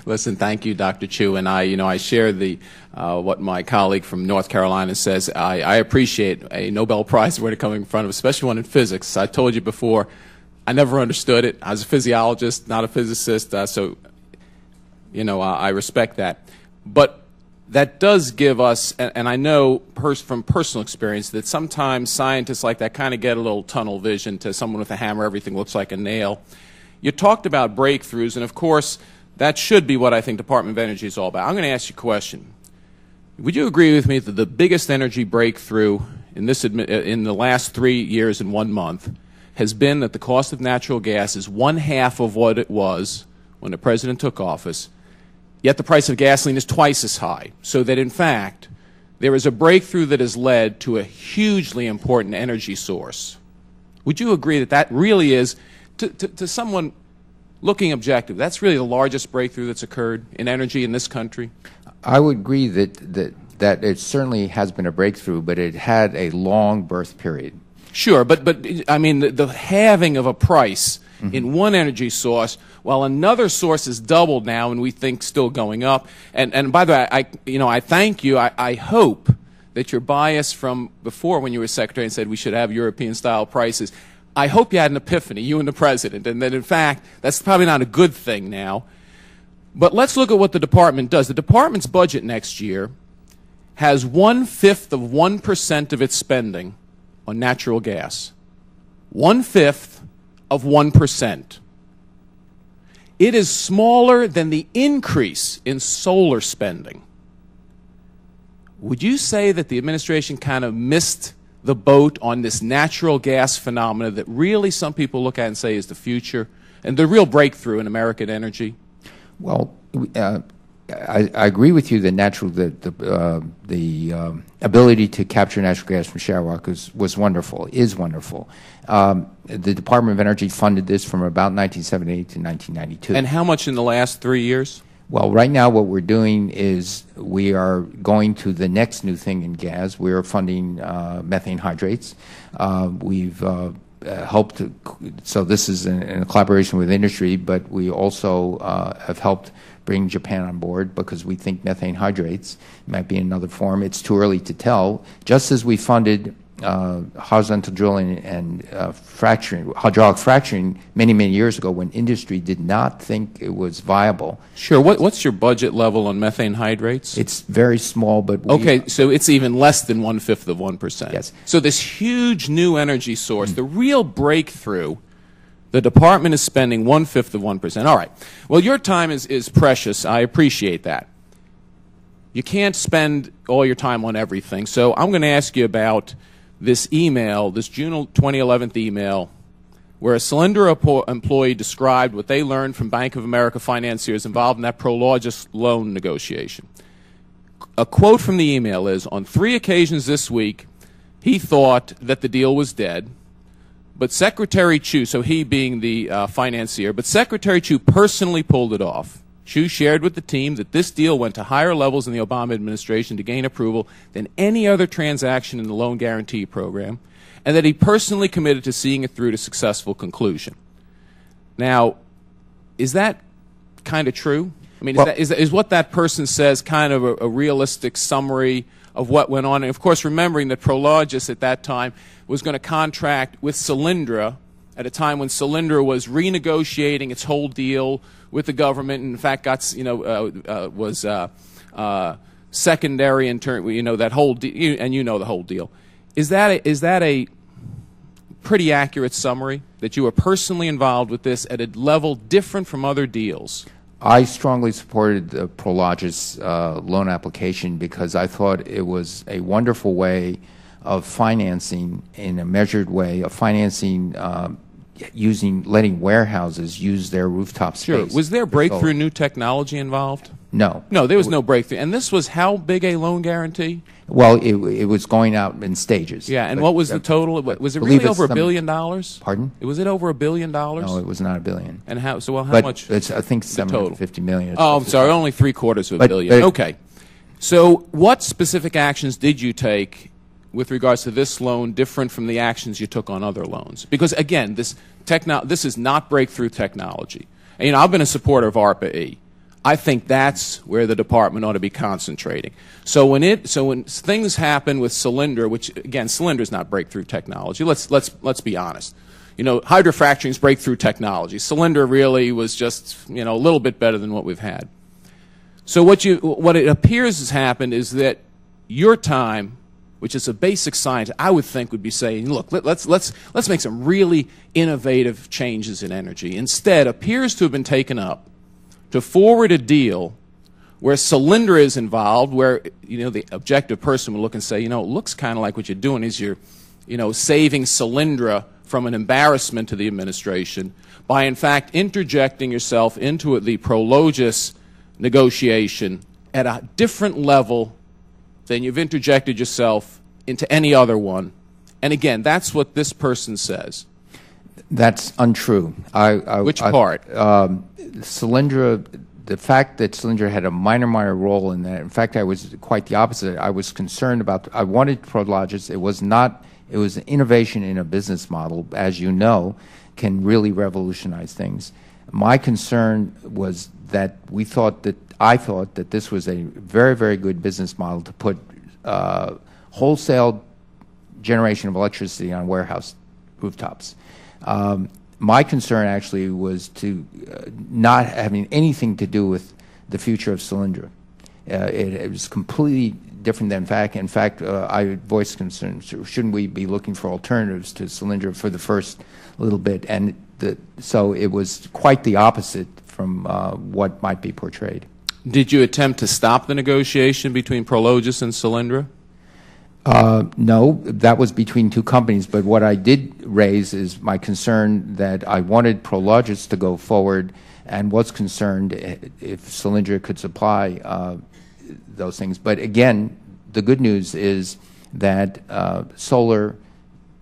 Listen, thank you, Dr. Chu, and I share what my colleague from North Carolina says. I appreciate a Nobel Prize award coming in front of, especially one in physics. I told you before, I never understood it. I was a physiologist, not a physicist, so I respect that. But that does give us, and I know from personal experience, that sometimes scientists like that kind of get a little tunnel vision to someone with a hammer, everything looks like a nail. You talked about breakthroughs, and of course, that should be what I think Department of Energy is all about. I'm going to ask you a question. Would you agree with me that the biggest energy breakthrough in the last 3 years and 1 month has been that the cost of natural gas is 1/2 of what it was when the President took office, yet the price of gasoline is twice as high, so that in fact there is a breakthrough that has led to a hugely important energy source? Would you agree that that really is, to someone looking objective, that's really the largest breakthrough that's occurred in energy in this country? I would agree that it certainly has been a breakthrough, but it had a long birth period. Sure, but I mean the halving of a price in one energy source, while another source is doubled now, and we think still going up. And by the way, I thank you. I hope that your bias from before, when you were Secretary and said we should have European-style prices, I hope you had an epiphany, you and the President, and that in fact that's probably not a good thing now. But let's look at what the Department does. The Department's budget next year has 1/5 of 1% of its spending on natural gas. 1/5 of 1%. It is smaller than the increase in solar spending. Would you say that the administration kind of missed the boat on this natural gas phenomena that really some people look at and say is the future and the real breakthrough in American energy? Well, I agree with you that the ability to capture natural gas from shower rock was wonderful, is wonderful. The Department of Energy funded this from about 1978 to 1992. And how much in the last 3 years? Well, right now what we're doing is we are going to the next new thing in gas. We are funding methane hydrates. We've helped, so this is in a collaboration with industry, but we also have helped bring Japan on board because we think methane hydrates might be another form. It's too early to tell. Just as we funded horizontal drilling and hydraulic fracturing many, many years ago when industry did not think it was viable. Sure. What's your budget level on methane hydrates? It's very small, but okay, so it's even less than 1/5 of 1%. Yes. So this huge new energy source, the real breakthrough, the department is spending 1/5 of 1%. All right. Well, your time is precious. I appreciate that. You can't spend all your time on everything. So I'm going to ask you about this email, this June 2011 email, where a Solyndra employee described what they learned from Bank of America financiers involved in that Prologis loan negotiation. A quote from the email is, on 3 occasions this week, he thought that the deal was dead, but Secretary Chu, so he being the financier, but Secretary Chu personally pulled it off. Chu shared with the team that this deal went to higher levels in the Obama administration to gain approval than any other transaction in the loan guarantee program, and that he personally committed to seeing it through to successful conclusion. Now, is that kind of true? I mean, is what that person says kind of a realistic summary of what went on? And of course, remembering that Prologis at that time was going to contract with Solyndra at a time when Solyndra was renegotiating its whole deal with the government, and in fact got, was secondary in turn, that whole deal, and the whole deal. Is that a pretty accurate summary, that you were personally involved with this at a level different from other deals? I strongly supported the Prologis loan application because I thought it was a wonderful way of financing, in a measured way, of financing letting warehouses use their rooftop space. Sure. Was there breakthrough new technology involved? No. No, there was no breakthrough. And this was how big a loan guarantee? Well, it was going out in stages. Yeah, and what was the total? Was it really over $1 billion? Pardon? Was it over $1 billion? No, it was not $1 billion. And how? So how much? It's, I think, $750 million. Oh, I'm sorry, only $750 million. Okay. So, what specific actions did you take with regards to this loan different from the actions you took on other loans? Because again, this is not breakthrough technology. And, I've been a supporter of ARPA-E. I think that's where the department ought to be concentrating. So when things happen with Solyndra, which again, Solyndra is not breakthrough technology. Let's be honest. Hydrofracturing is breakthrough technology. Solyndra really was just a little bit better than what we've had. So what it appears has happened is that your time, which is a basic science, I would think would be saying, look, let's make some really innovative changes in energy. Instead, appears to have been taken up to forward a deal where Solyndra is involved, where the objective person would look and say, it looks kind of like what you're doing is you're, saving Solyndra from an embarrassment to the administration by in fact interjecting yourself into the Prologis negotiation at a different level than you've interjected yourself into any other one. And again, that's what this person says. That's untrue. Which part? Solyndra, the fact that Solyndra had a minor role in that, in fact, I was quite the opposite. I was concerned about, I wanted Prologis. It was an innovation in a business model, as you know, can really revolutionize things. My concern was that I thought that this was a very, very good business model to put wholesale generation of electricity on warehouse rooftops. My concern actually was to not having anything to do with the future of Solyndra. It was completely different than in fact, I voiced concerns. Shouldn't we be looking for alternatives to Solyndra for the first little bit? And So it was quite the opposite from what might be portrayed. Did you attempt to stop the negotiation between Prologis and Solyndra? No, that was between two companies. But what I did raise is my concern that I wanted Prologis to go forward, and was concerned if Solyndra could supply those things. But again, the good news is that solar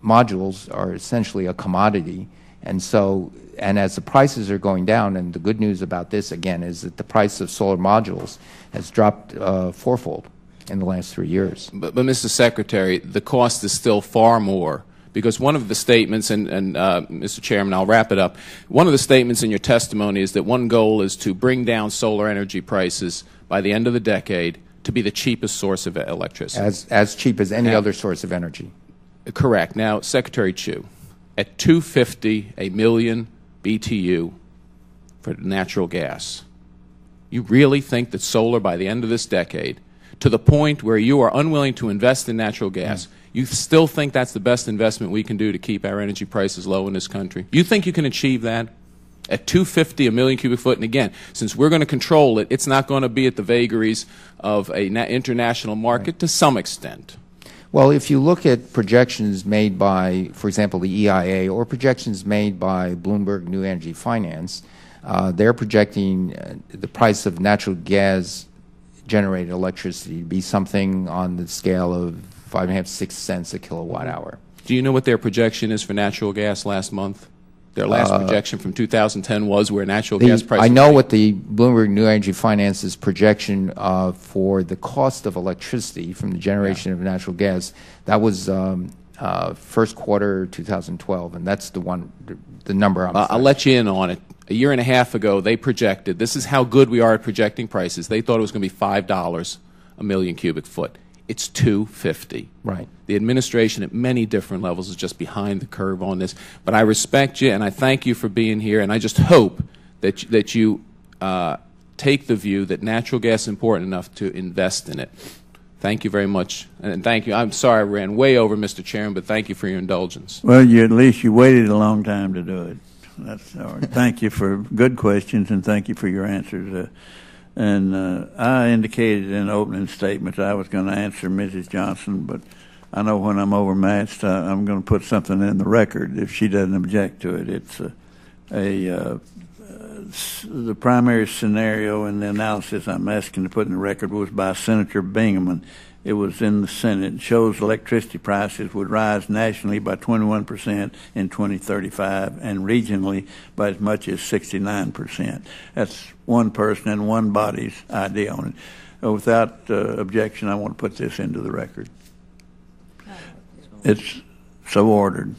modules are essentially a commodity, and so, and as the prices are going down, and the good news about this again is that the price of solar modules has dropped fourfold in the last 3 years. But Mr. Secretary, the cost is still far more, because one of the statements, and Mr. Chairman, I'll wrap it up, one of the statements in your testimony is that one goal is to bring down solar energy prices by the end of the decade to be the cheapest source of electricity. As cheap as any other source of energy. Correct. Now, Secretary Chu, at $250 a million BTU for natural gas, you really think that solar by the end of this decade, to the point where you are unwilling to invest in natural gas, you still think that's the best investment we can do to keep our energy prices low in this country? You think you can achieve that? At $250 a million cubic foot, and again, since we're going to control it, it's not going to be at the vagaries of an international market to some extent. Well, if you look at projections made by, for example, the EIA, or projections made by Bloomberg New Energy Finance, they're projecting the price of natural gas generated electricity to be something on the scale of 5.5 to 6 cents a kilowatt hour. Do you know what their projection is for natural gas last month? Their last projection from 2010 was where natural gas prices. I know what the Bloomberg New Energy Finance's projection for the cost of electricity from the generation of natural gas. That was first quarter 2012, and that's the number I'll let you in on it. A year and a half ago, they projected, this is how good we are at projecting prices. They thought it was going to be $5 a million cubic foot. It's $250. Right. The administration at many different levels is just behind the curve on this. But I respect you, and I thank you for being here, and I just hope that you take the view that natural gas is important enough to invest in it. Thank you very much, and thank you. I'm sorry I ran way over, Mr. Chairman, but thank you for your indulgence. Well, at least you waited a long time to do it. That's all right. Thank you for good questions, and thank you for your answers. I indicated in opening statements I was going to answer Mrs. Johnson, but I know when I'm overmatched, I'm going to put something in the record if she doesn't object to it. It's the primary scenario in the analysis I'm asking to put in the record was by Senator Bingaman. It was in the Senate. It shows electricity prices would rise nationally by 21% in 2035 and regionally by as much as 69%. That's one person and one body's idea on it. Without objection, I want to put this into the record. It's so ordered.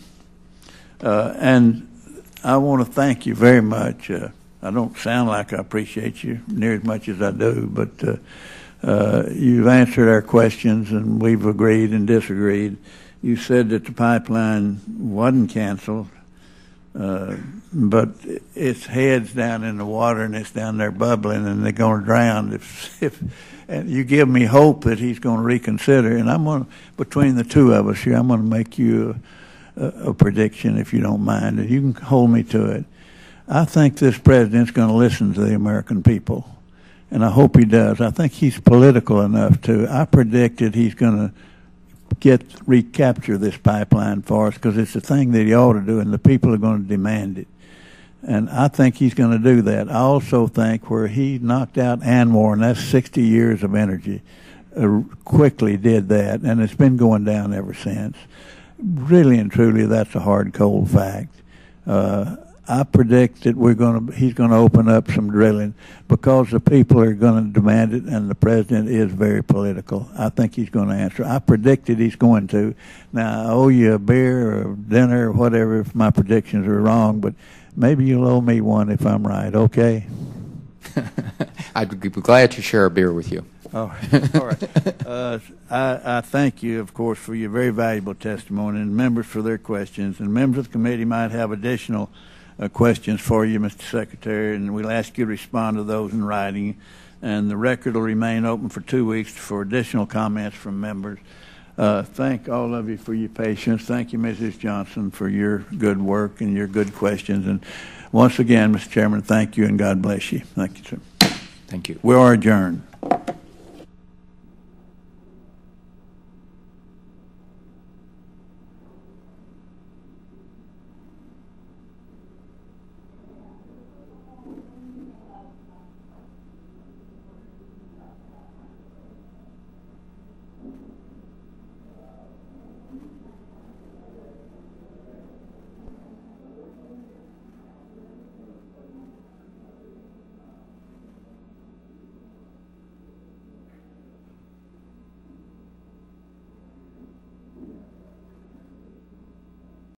And I want to thank you very much. I don't sound like I appreciate you near as much as I do, but you've answered our questions, and we've agreed and disagreed. You said that the pipeline wasn't canceled, but its head's down in the water, and it's down there bubbling, and they're going to drown. And you give me hope that he's going to reconsider, and I'm going to, between the two of us here, I'm going to make you a prediction, if you don't mind, and you can hold me to it. I think this president's going to listen to the American people. And I hope he does. I think he's political enough to. I predicted he's going to recapture this pipeline for us because it's the thing that he ought to do, and the people are going to demand it. And I think he's going to do that. I also think where he knocked out Anwar, and that's 60 years of energy, quickly did that, and it's been going down ever since. Really and truly, that's a hard, cold fact. I predict that he's going to open up some drilling because the people are going to demand it, and the president is very political. I think he's going to answer. I predicted he's going to. Now, I owe you a beer or dinner or whatever if my predictions are wrong, but maybe you'll owe me one if I'm right, okay? I'd be glad to share a beer with you. All right. I thank you, of course, for your very valuable testimony, and members for their questions. And members of the committee might have additional questions for you, Mr. Secretary, and we'll ask you to respond to those in writing. And the record will remain open for 2 weeks for additional comments from members. Thank all of you for your patience. Thank you, Mrs. Johnson, for your good work and your good questions. And once again, Mr. Chairman, thank you and God bless you. Thank you, sir. Thank you. We are adjourned.